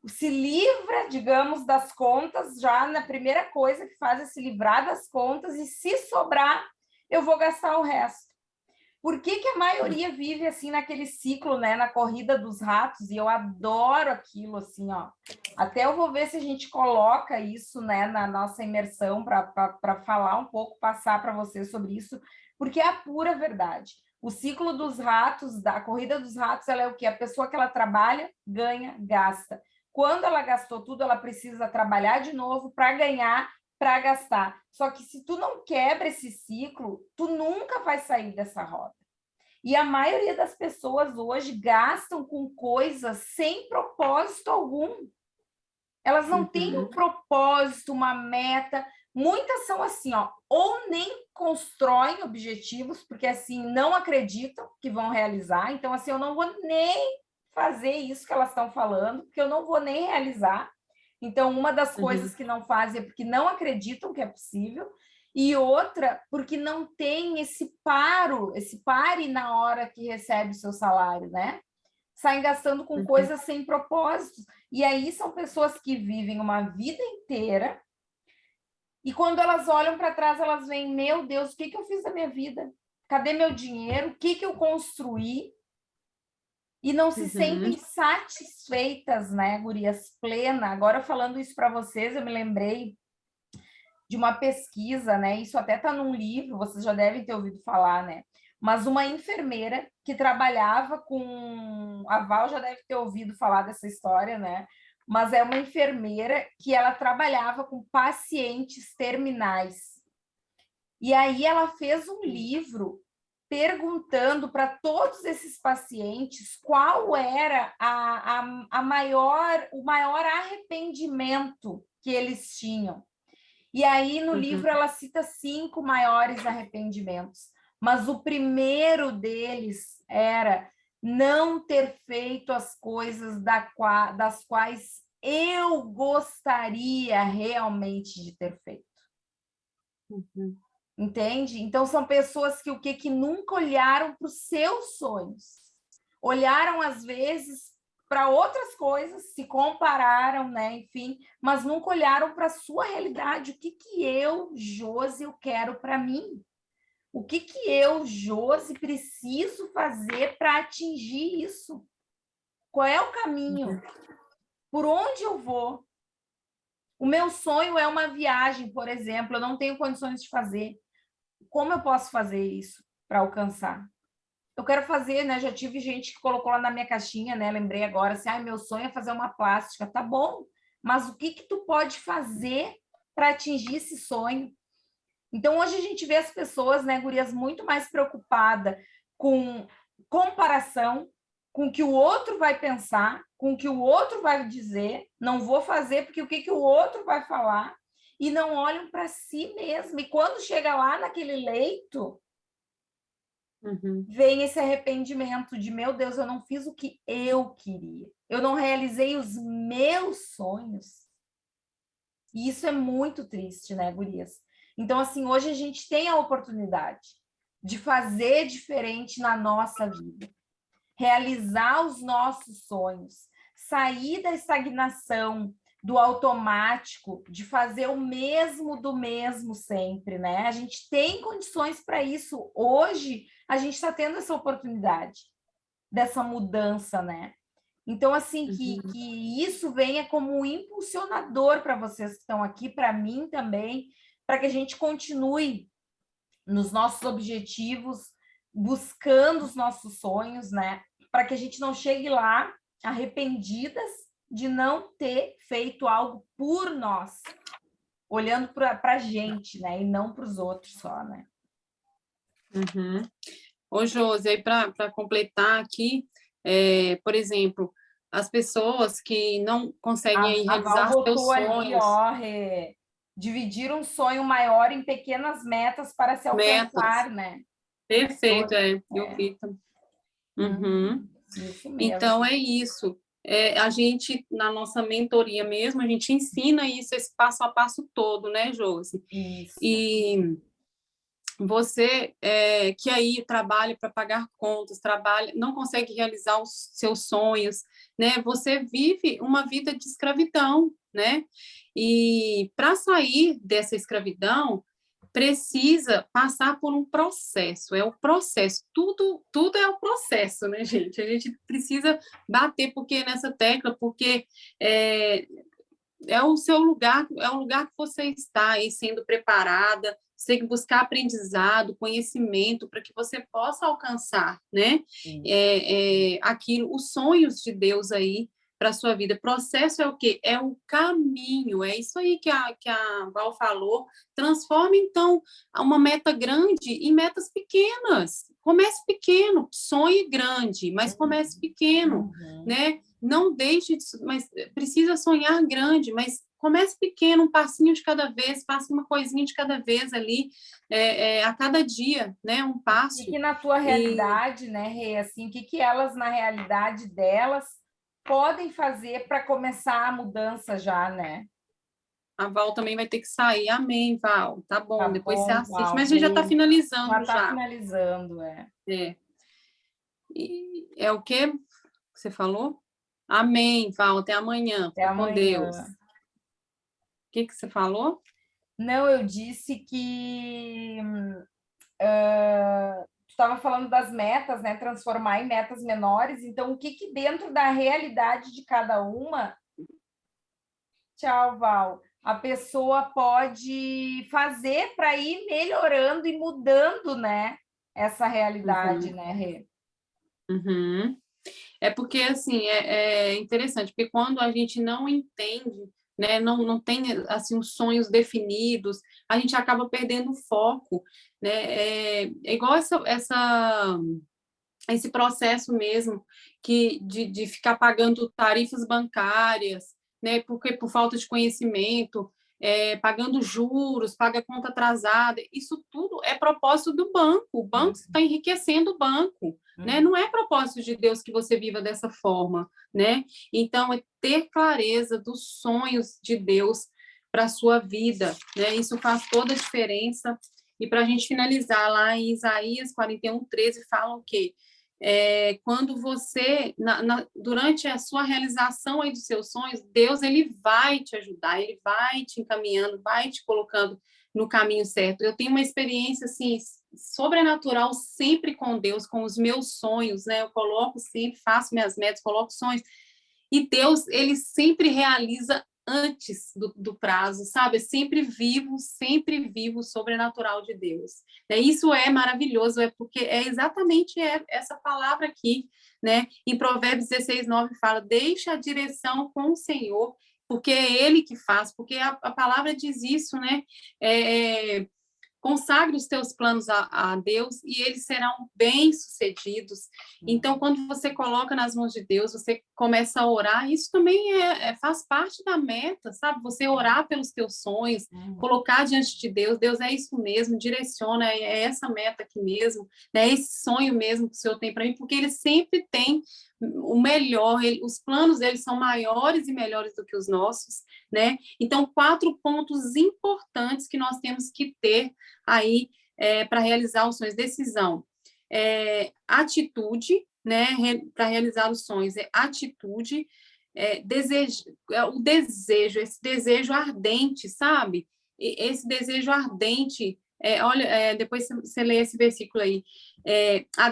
Se livra, digamos, das contas, já na primeira coisa que faz é se livrar das contas, e se sobrar, eu vou gastar o resto. Por que a maioria vive assim naquele ciclo, né, na corrida dos ratos? E eu adoro aquilo, assim, ó. Até eu vou ver se a gente coloca isso, né, na nossa imersão para falar um pouco, passar para vocês sobre isso, porque é a pura verdade. O ciclo dos ratos, da corrida dos ratos, ela é o quê? A pessoa que ela trabalha, ganha, gasta. Quando ela gastou tudo, ela precisa trabalhar de novo para ganhar, para gastar. Só que se tu não quebra esse ciclo, tu nunca vai sair dessa roda. E a maioria das pessoas hoje gastam com coisas sem propósito algum. Elas não têm um propósito, uma meta. Muitas são assim, ó, ou nem constroem objetivos, porque assim, não acreditam que vão realizar, então assim, eu não vou nem fazer isso que elas estão falando, porque eu não vou nem realizar. Então, uma das coisas que não fazem é porque não acreditam que é possível, e outra, porque não tem esse pare na hora que recebe o seu salário, né? Saem gastando com coisas sem propósito. E aí são pessoas que vivem uma vida inteira e quando elas olham para trás, elas veem, meu Deus, o que eu fiz da minha vida? Cadê meu dinheiro? O que eu construí? E não se sentem satisfeitas, né, gurias, plena. Agora, falando isso para vocês, eu me lembrei de uma pesquisa, né? Isso até está num livro, vocês já devem ter ouvido falar, né? Mas uma enfermeira que trabalhava com... A Val já deve ter ouvido falar dessa história, né? Mas é uma enfermeira que ela trabalhava com pacientes terminais. E aí ela fez um livro perguntando para todos esses pacientes qual era o maior arrependimento que eles tinham. E aí, no livro, ela cita 5 maiores arrependimentos. Mas o primeiro deles era não ter feito as coisas das quais eu gostaria realmente de ter feito. Entende? Então, são pessoas que nunca olharam para os seus sonhos. Olharam, às vezes, para outras coisas, se compararam, né? Enfim, mas nunca olharam para a sua realidade. O que eu, Josi, eu quero para mim? O que eu, Josi, preciso fazer para atingir isso? Qual é o caminho? Por onde eu vou? O meu sonho é uma viagem, por exemplo, eu não tenho condições de fazer. Como eu posso fazer isso para alcançar? Eu quero fazer, né? Já tive gente que colocou lá na minha caixinha, né? Lembrei agora, assim, meu sonho é fazer uma plástica. Tá bom, mas o que tu pode fazer para atingir esse sonho? Então, hoje a gente vê as pessoas, né, gurias, muito mais preocupadas com comparação, com o que o outro vai pensar, com o que o outro vai dizer. Não vou fazer porque o que o outro vai falar. E não olham para si mesmo. E quando chega lá naquele leito, vem esse arrependimento de, meu Deus, eu não fiz o que eu queria. Eu não realizei os meus sonhos. E isso é muito triste, né, gurias? Então, assim, hoje a gente tem a oportunidade de fazer diferente na nossa vida. Realizar os nossos sonhos. Sair da estagnação, do automático, de fazer o mesmo do mesmo sempre, né? A gente tem condições para isso. Hoje, a gente está tendo essa oportunidade dessa mudança, né? Então, assim, que isso venha como um impulsionador para vocês que estão aqui, para mim também, para que a gente continue nos nossos objetivos, buscando os nossos sonhos, né? Para que a gente não chegue lá arrependidas de não ter feito algo por nós, olhando para a gente, né? E não para os outros só, né? Ô, Josi, aí para completar aqui, por exemplo, as pessoas que não conseguem realizar seus sonhos... dividir um sonho maior em pequenas metas para se alcançar, né? Perfeito, eu vi também. Isso mesmo. Então, é isso. A gente, na nossa mentoria mesmo, a gente ensina isso, esse passo a passo todo, né, Josi? Isso. E você que aí trabalha para pagar contas, não consegue realizar os seus sonhos, né? Você vive uma vida de escravidão, né? E para sair dessa escravidão, precisa passar por um processo, é o processo, tudo é o processo, né, gente? A gente precisa bater nessa tecla, porque é o seu lugar, é o lugar que você está aí sendo preparada, você tem que buscar aprendizado, conhecimento, para que você possa alcançar, né? Aquilo, os sonhos de Deus aí para a sua vida. Processo é o quê? É o caminho, é isso aí que a Val falou. Transforme, então, uma meta grande em metas pequenas. Comece pequeno, sonhe grande, mas comece pequeno, né? Não deixe de, mas precisa sonhar grande, mas Comece pequeno, um passinho de cada vez, faça uma coisinha de cada vez ali, a cada dia, né? Um passo. E que na tua realidade, né, Rê, assim, o que elas, na realidade delas, podem fazer para começar a mudança já, né? A Val também vai ter que sair. Amém, Val. Tá bom, Tá depois você bom, assiste. Val, Mas a gente já está beijo. Já finalizando está já. finalizando, é. É. E é o quê que você falou? Amém, Val. Até amanhã. Até Fica com Deus. amanhã. O que você falou? Não, eu disse que tu estava falando das metas, né? Transformar em metas menores. Então, o que dentro da realidade de cada uma, tchau, Val, a pessoa pode fazer para ir melhorando e mudando, né? Essa realidade, né, Rê? Uhum. É porque, assim, é interessante, porque quando a gente não entende, né, não tem, assim, os sonhos definidos, a gente acaba perdendo o foco, né? É igual esse processo mesmo de ficar pagando tarifas bancárias, né? Porque por falta de conhecimento, pagando juros, paga conta atrasada, isso tudo é propósito do banco. O banco está enriquecendo o banco, né? Não é propósito de Deus que você viva dessa forma, né? Então é ter clareza dos sonhos de Deus para a sua vida, né? Isso faz toda a diferença. E para a gente finalizar, lá em Isaías 41:13 fala o quê? Quando você, durante a sua realização aí dos seus sonhos, Deus ele vai te ajudar, ele vai te encaminhando, vai te colocando no caminho certo. Eu tenho uma experiência assim sobrenatural sempre com Deus, com os meus sonhos, né? Eu coloco sempre, faço minhas metas, coloco sonhos e Deus ele sempre realiza antes do prazo, sabe? Sempre vivo o sobrenatural de Deus. Isso é maravilhoso, porque é exatamente essa palavra aqui, né? Em Provérbios 16:9 fala, deixa a direção com o Senhor, porque é Ele que faz, porque a palavra diz isso, né? Consagre os teus planos a Deus e eles serão bem-sucedidos. Então, quando você coloca nas mãos de Deus, você começa a orar, isso também faz parte da meta, sabe? Você orar pelos teus sonhos, colocar diante de Deus, Deus é isso mesmo, direciona, é essa meta aqui mesmo, né? Esse sonho mesmo que o Senhor tem para mim, porque Ele sempre tem o melhor, os planos dele são maiores e melhores do que os nossos, né? Então, 4 pontos importantes que nós temos que ter aí para realizar os sonhos. Decisão, atitude, né? Para realizar os sonhos, atitude, o desejo, esse desejo ardente, sabe? Esse desejo ardente, olha, depois você lê esse versículo aí, a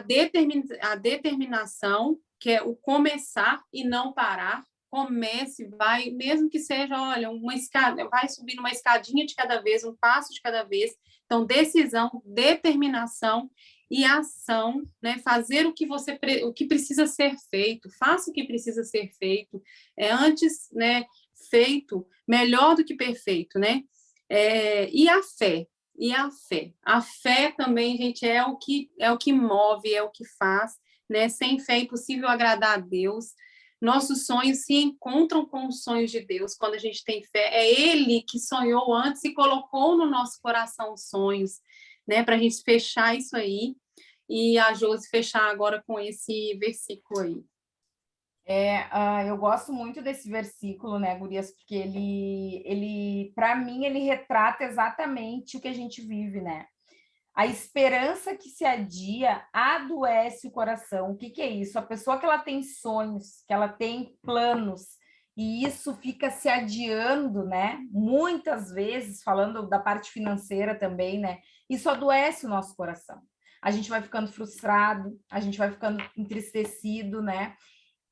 determinação, que é o começar e não parar. Comece, vai, mesmo que seja, olha, uma escada, vai subindo uma escadinha de cada vez, um passo de cada vez. Então, decisão, determinação e ação, né? Fazer o que precisa ser feito, faça o que precisa ser feito. Antes, né, feito, melhor do que perfeito, né? E a fé. A fé também, gente, é o que move, é o que faz, né? Sem fé é impossível agradar a Deus. Nossos sonhos se encontram com os sonhos de Deus quando a gente tem fé. É Ele que sonhou antes e colocou no nosso coração os sonhos, né? Para a gente fechar isso aí. E a Josi fechar agora com esse versículo aí. Eu gosto muito desse versículo, né, Gurias, porque ele para mim, ele retrata exatamente o que a gente vive, né? A esperança que se adia adoece o coração. O que é isso? A pessoa que ela tem sonhos, que ela tem planos, e isso fica se adiando, né? Muitas vezes, falando da parte financeira também, né? Isso adoece o nosso coração. A gente vai ficando frustrado, a gente vai ficando entristecido, né?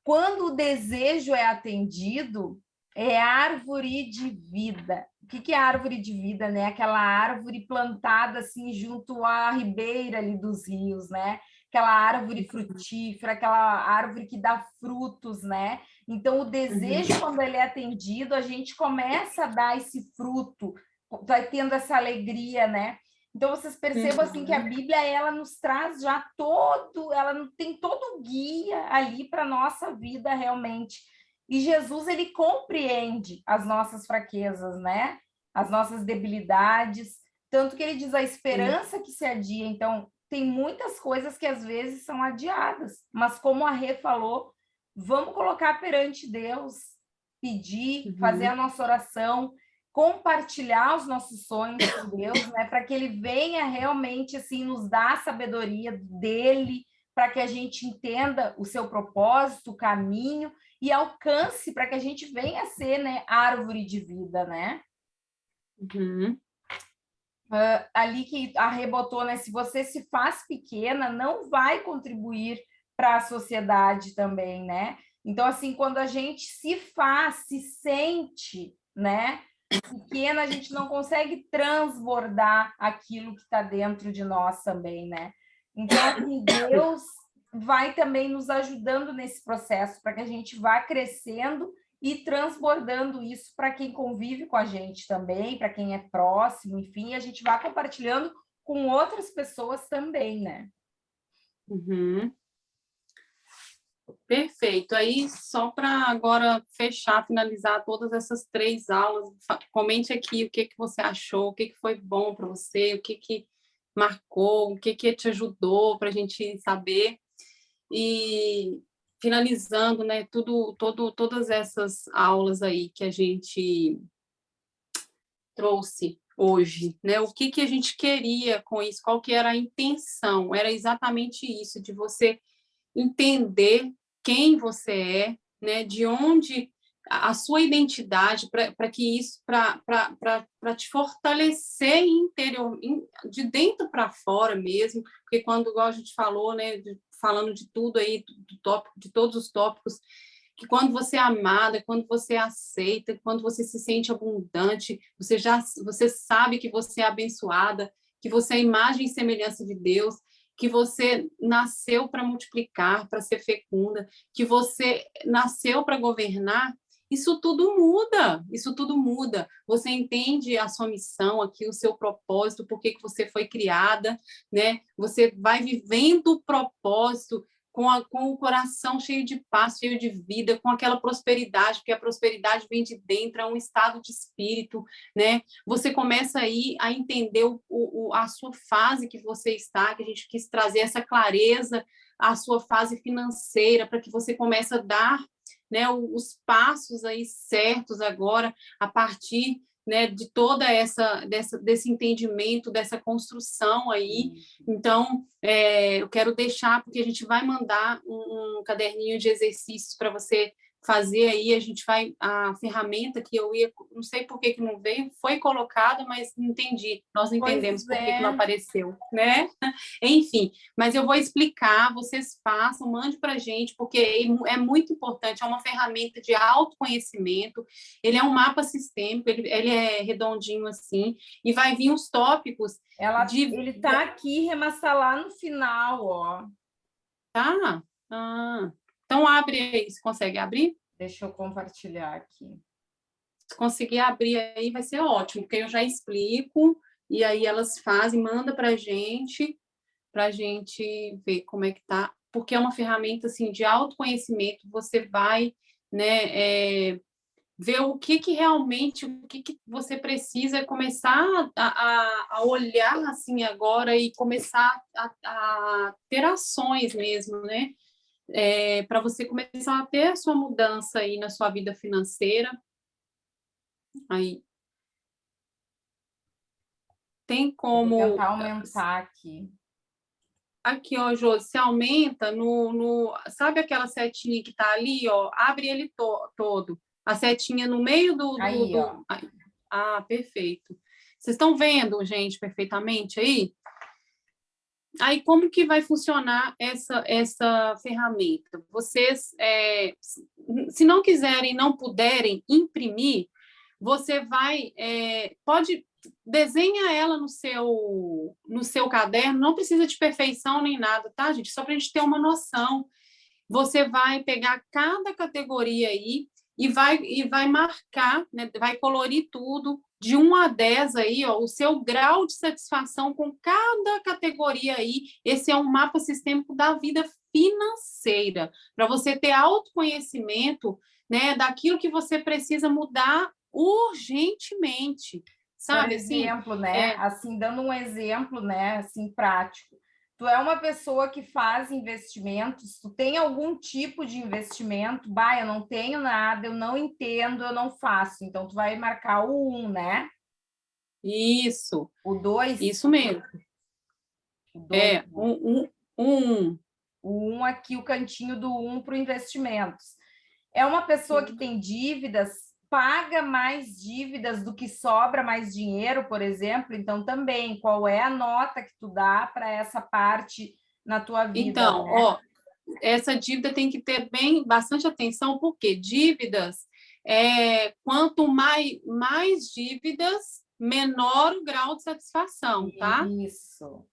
Quando o desejo é atendido, é árvore de vida. O que é árvore de vida, né? Aquela árvore plantada assim junto à ribeira ali dos rios, né? Aquela árvore frutífera, aquela árvore que dá frutos, né? Então, o desejo, quando ele é atendido, a gente começa a dar esse fruto, vai tendo essa alegria, né? Então, vocês percebam assim que a Bíblia, ela nos traz já ela tem todo o guia ali para a nossa vida realmente. E Jesus, ele compreende as nossas fraquezas, né? As nossas debilidades, tanto que ele diz a esperança que se adia. Então, tem muitas coisas que às vezes são adiadas, mas como a Rê falou, vamos colocar perante Deus, pedir, fazer a nossa oração, compartilhar os nossos sonhos com Deus, né, para que ele venha realmente assim nos dar a sabedoria dele, para que a gente entenda o seu propósito, o caminho e alcance para que a gente venha a ser, né, árvore de vida, né? Ali que arrebotou, né? Se você se faz pequena, não vai contribuir para a sociedade também, né? Então, assim, quando a gente se faz, se sente, né, pequena, a gente não consegue transbordar aquilo que está dentro de nós também, né? Então, assim, Deus vai também nos ajudando nesse processo para que a gente vá crescendo e transbordando isso para quem convive com a gente também, para quem é próximo, enfim, a gente vai compartilhando com outras pessoas também, né? Perfeito. Aí, só para agora fechar, finalizar todas essas 3 aulas, comente aqui o que você achou, o que foi bom para você, o que marcou, o que te ajudou para a gente saber. E finalizando, né, todas essas aulas aí que a gente trouxe hoje, né? O que a gente queria com isso? Qual que era a intenção? Era exatamente isso, de você entender quem você é, né? De onde a sua identidade, para que isso, para te fortalecer interior, de dentro para fora mesmo, porque quando, igual a gente falou, né, falando de tudo aí, do tópico, de todos os tópicos, que quando você é amada, quando você é aceita, quando você se sente abundante, você sabe que você é abençoada, que você é a imagem e semelhança de Deus, que você nasceu para multiplicar, para ser fecunda, que você nasceu para governar, isso tudo muda, isso tudo muda. Você entende a sua missão aqui, o seu propósito, por que você foi criada, né? Você vai vivendo o propósito com o coração cheio de paz, cheio de vida, com aquela prosperidade, porque a prosperidade vem de dentro, é um estado de espírito, né? Você começa aí a entender a sua fase que você está, que a gente quis trazer essa clareza, a sua fase financeira, para que você comece a dar, né, os passos aí certos agora, a partir, né, de toda desse entendimento, dessa construção aí. Então, eu quero deixar, porque a gente vai mandar um caderninho de exercícios para você fazer aí, a ferramenta que eu ia, não sei por que não veio, foi colocada, mas não entendi, nós não entendemos por que não apareceu, né? Enfim, mas eu vou explicar, vocês façam, mande para a gente, porque é muito importante, é uma ferramenta de autoconhecimento, ele é um mapa sistêmico, ele é redondinho assim, e vai vir os tópicos. Ele está aqui, Remassa, lá no final, ó. Tá? Então, abre aí, você consegue abrir? Deixa eu compartilhar aqui. Se conseguir abrir aí, vai ser ótimo, porque eu já explico, e aí elas fazem, manda para a gente ver como é que tá, porque é uma ferramenta, assim, de autoconhecimento, você vai, né, ver o que realmente, o que você precisa começar a olhar, assim, agora e começar a ter ações mesmo, né? Para você começar a ter a sua mudança aí na sua vida financeira. Aí. Tem como... Vou tentar aumentar aqui. Aqui, ó, Josi, você aumenta sabe aquela setinha que está ali, ó? Abre ele todo. A setinha no meio Aí, ó. Perfeito. Vocês estão vendo, gente, perfeitamente aí? Aí, como que vai funcionar essa ferramenta? Vocês, se não quiserem, não puderem imprimir, você pode desenha ela no seu caderno, não precisa de perfeição nem nada, tá, gente? Só para a gente ter uma noção. Você vai pegar cada categoria aí e vai marcar, né? Vai colorir tudo de 1 a 10 aí, ó, o seu grau de satisfação com cada categoria aí. Esse é um mapa sistêmico da vida financeira, para você ter autoconhecimento, né, daquilo que você precisa mudar urgentemente, Por sabe? Assim, exemplo, né? Assim, dando um exemplo, né? Assim, prático. Tu é uma pessoa que faz investimentos, tu tem algum tipo de investimento? Bah, eu não tenho nada, eu não entendo, eu não faço. Então, tu vai marcar o 1, né? isso, O 2, isso mesmo. o 2, Um. o 1 aqui, o cantinho do 1 para investimentos. É uma pessoa que tem dívidas, paga mais dívidas do que sobra mais dinheiro, por exemplo. Então, também, qual é a nota que tu dá para essa parte na tua vida, Então, né? ó, essa dívida tem que ter bastante atenção, porque dívidas, quanto mais dívidas, menor o grau de satisfação, tá? Isso.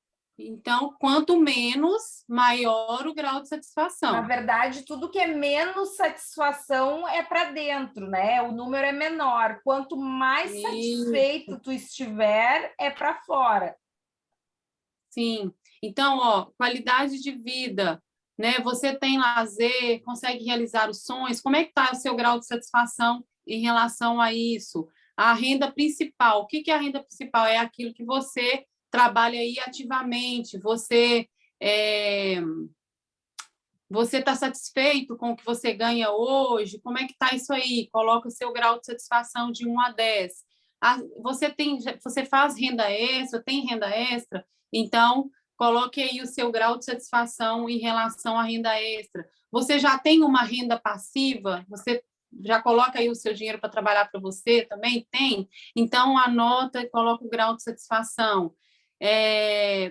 Então, quanto menos, maior o grau de Na satisfação. verdade, tudo que é menos satisfação é para dentro, né? O número é menor. Quanto mais Isso, satisfeito tu estiver, é para fora. sim. Então, ó, qualidade de vida, né? Você tem lazer, consegue realizar os sonhos? Como é que está o seu grau de satisfação em relação a isso? A renda principal, o que que é a renda principal? É aquilo que você trabalha aí ativamente, é, você está satisfeito com o que você ganha hoje? Como é que está isso aí? Coloca o seu grau de satisfação de 1 a 10. Você faz renda extra, tem renda extra? Então, coloque aí o seu grau de satisfação em relação à renda extra. Você já tem uma renda passiva? Você já coloca aí o seu dinheiro para trabalhar para você também? Tem? Então, anota e coloca o grau de satisfação.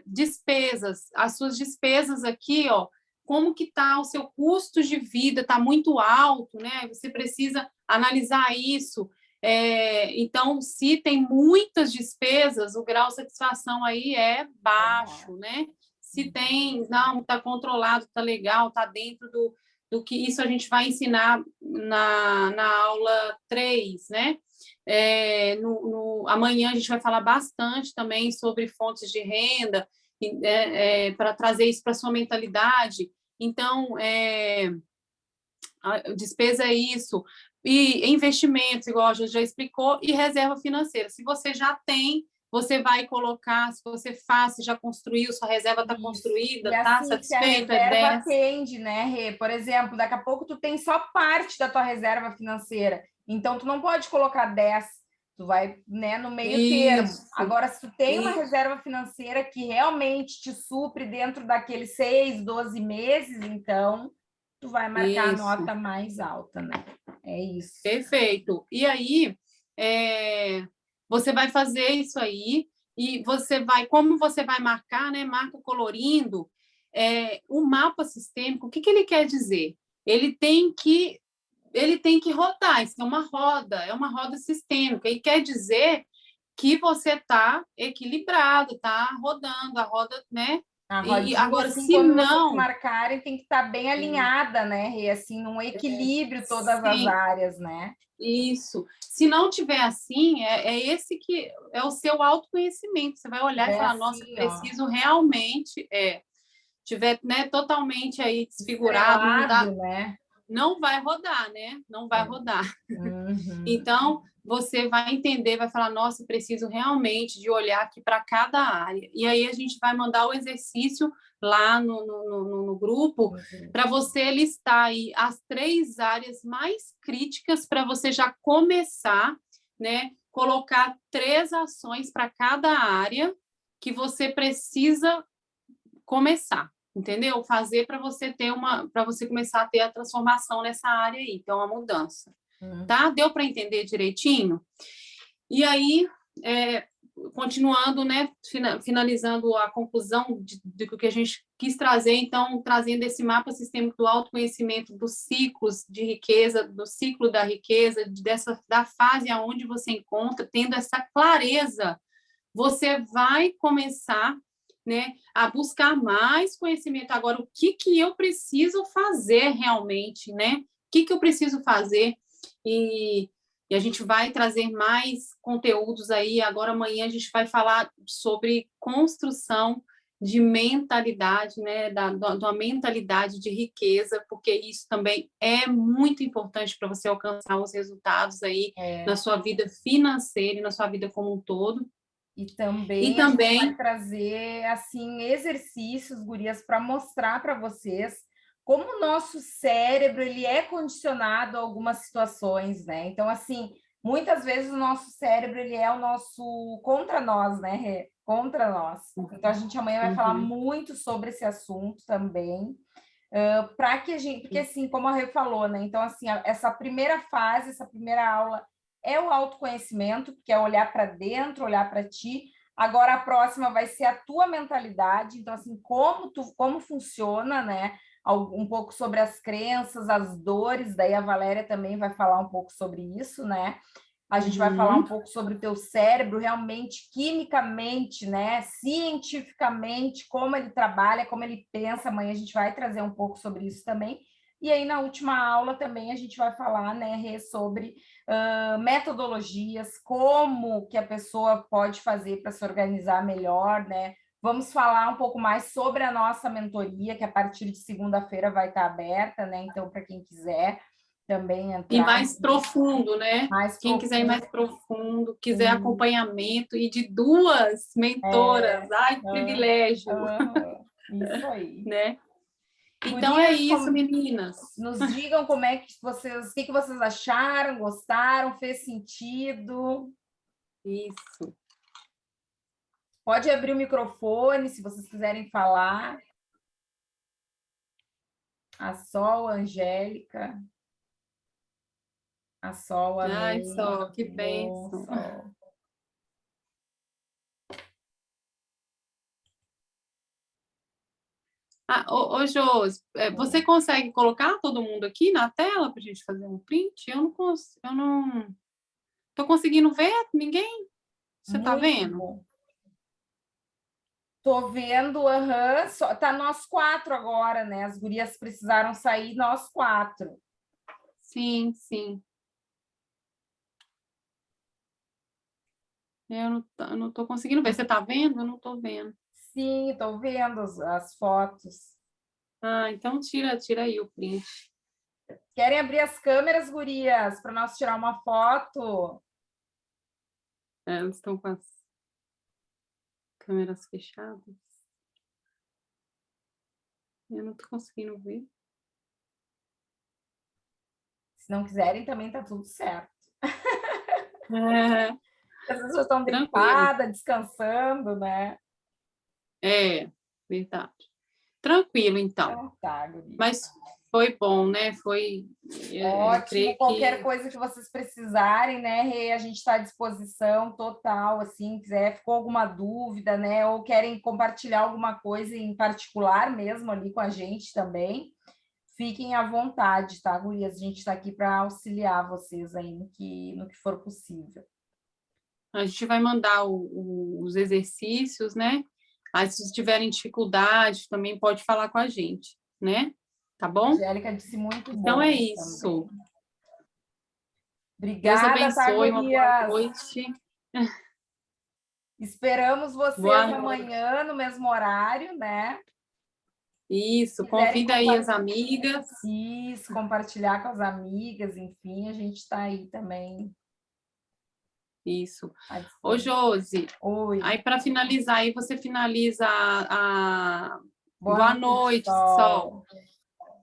Despesas. As suas despesas aqui, ó, como que está o seu custo de vida, está muito alto, né? Você precisa analisar isso. Então, se tem muitas despesas, o grau de satisfação aí é baixo, né? Se tem, não, está controlado, está legal, está dentro do que isso a gente vai ensinar na aula 3, né? Amanhã a gente vai falar bastante também sobre fontes de renda, para trazer isso para a sua mentalidade. Então, a despesa é isso. E investimentos, igual a gente já explicou, e reserva financeira. Se você já tem, você vai colocar, se você faz, se já construiu, sua reserva está E construída, está assim, se a satisfeito, é reserva 10. atende, né, Rê? Por exemplo, daqui a pouco tu tem só parte da tua reserva financeira. Então, tu não pode colocar 10, tu vai, né, no meio termo. Isso, Agora, se tu tem uma isso, reserva financeira que realmente te supre dentro daqueles 6, 12 meses, então tu vai marcar a isso. nota mais alta, né? É isso. Perfeito. E aí, é, você vai fazer isso aí, e você vai, como você vai marcar, né? Marca colorindo, o mapa sistêmico, o que que ele quer dizer? Ele tem que, ele tem que rodar, isso é uma roda sistêmica, e quer dizer que você está equilibrado, está rodando a roda, né? A E rodinha, agora, assim, se quando vocês não, marcarem, tem que estar bem alinhada, né, Rê? Assim, num equilíbrio todas as sim, áreas, né? isso. Se não tiver assim, esse que é o seu autoconhecimento. Você vai olhar e Tiver falar, nossa, eu assim, ó, preciso realmente, tiver, né, totalmente aí desfigurado, não dá, estrelado, né? não vai rodar, né? Não vai rodar. Uhum. Então, você vai entender, vai falar, nossa, preciso realmente de olhar aqui para cada área. E aí a gente vai mandar o exercício lá no grupo para você listar aí as 3 áreas mais críticas para você já começar, né? Colocar 3 ações para cada área que você precisa começar, entendeu? Fazer para você começar a ter a transformação nessa área aí, então a mudança, Uhum. tá? Deu para entender direitinho? E aí, continuando, né, finalizando a conclusão do que a gente quis trazer, então, trazendo esse mapa sistêmico do autoconhecimento, dos ciclos de riqueza, do ciclo da riqueza, da fase aonde você encontra, tendo essa clareza, você vai começar, né, a buscar mais conhecimento. Agora, o que que eu preciso fazer realmente, né? O que que eu preciso fazer? E E a gente vai trazer mais conteúdos aí. Agora, amanhã, a gente vai falar sobre construção de mentalidade, né? Da mentalidade de riqueza, porque isso também é muito importante para você alcançar os resultados aí na sua vida financeira e na sua vida como um todo. E também a gente vai trazer assim exercícios, gurias, para mostrar para vocês como o nosso cérebro ele é condicionado a algumas situações, né? Então, assim, muitas vezes o nosso cérebro ele é o nosso contra nós, né, Rê? Contra nós. Então, a gente amanhã vai falar muito sobre esse assunto também, para que a gente, porque assim, como a Rê falou, né? Então, assim, essa primeira fase, essa primeira aula é o autoconhecimento, que é olhar para dentro, olhar para ti. Agora a próxima vai ser a tua mentalidade, então assim, como funciona, né? Um pouco sobre as crenças, as dores, daí a Valéria também vai falar um pouco sobre isso, né? A gente vai falar um pouco sobre o teu cérebro, realmente, quimicamente, né? Cientificamente, como ele trabalha, como ele pensa. Amanhã a gente vai trazer um pouco sobre isso também. E aí, na última aula também, a gente vai falar, né, Rê, sobre metodologias, como que a pessoa pode fazer para se organizar melhor, né? Vamos falar um pouco mais sobre a nossa mentoria, que a partir de segunda-feira vai estar aberta, né? Então, para quem quiser também entrar. E mais profundo, né? Quem quiser ir mais profundo, quiser Sim. acompanhamento e de 2 mentoras, ai, que privilégio! Isso aí. Né? Então gurias, é isso, meninas. Nos digam como é que vocês, o que vocês acharam, gostaram, fez sentido? Isso. Pode abrir o microfone se vocês quiserem falar. A Sol, a Angélica. A Sol, amei. Ai, Sol, que bênção. Sol. Ô Josi, você consegue colocar todo mundo aqui na tela para a gente fazer um print? Eu não estou conseguindo ver ninguém. Você está vendo? Bom. Tô vendo, só, tá nós 4 agora, né? As gurias precisaram sair, nós 4. Sim, sim. Eu não tô conseguindo ver. Você tá vendo? Eu não tô vendo. Sim, estou vendo as fotos. Ah, então tira aí o print. Querem abrir as câmeras, gurias, para nós tirar uma foto? Elas estão com as câmeras fechadas. Eu não tô conseguindo ver. Se não quiserem, também tá tudo certo. É. As pessoas estão deitadas, descansando, né? É, verdade. Tranquilo, então. Então tá, guria. Mas foi bom, né? Foi ótimo. Qualquer coisa que vocês precisarem, né, Rê, a gente está à disposição total, assim, quiser, ficou alguma dúvida, né, ou querem compartilhar alguma coisa em particular mesmo ali com a gente também, fiquem à vontade, tá, gurias? A gente está aqui para auxiliar vocês aí no que for possível. A gente vai mandar os exercícios, né? Aí, se tiverem dificuldade, também pode falar com a gente, né? Tá bom? A Angélica disse muito bom. Então é isso. Também. Obrigada, Deus abençoe, uma boa noite. Esperamos vocês amanhã no mesmo horário, né? Isso, convida aí as amigas. Isso, compartilhar com as amigas, enfim, a gente está aí também. Isso. Ô, Josi, oi. Aí, para finalizar, aí você finaliza a... Boa noite, Sol.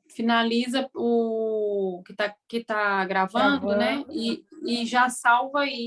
Finaliza o que tá gravando, né? E já salva aí.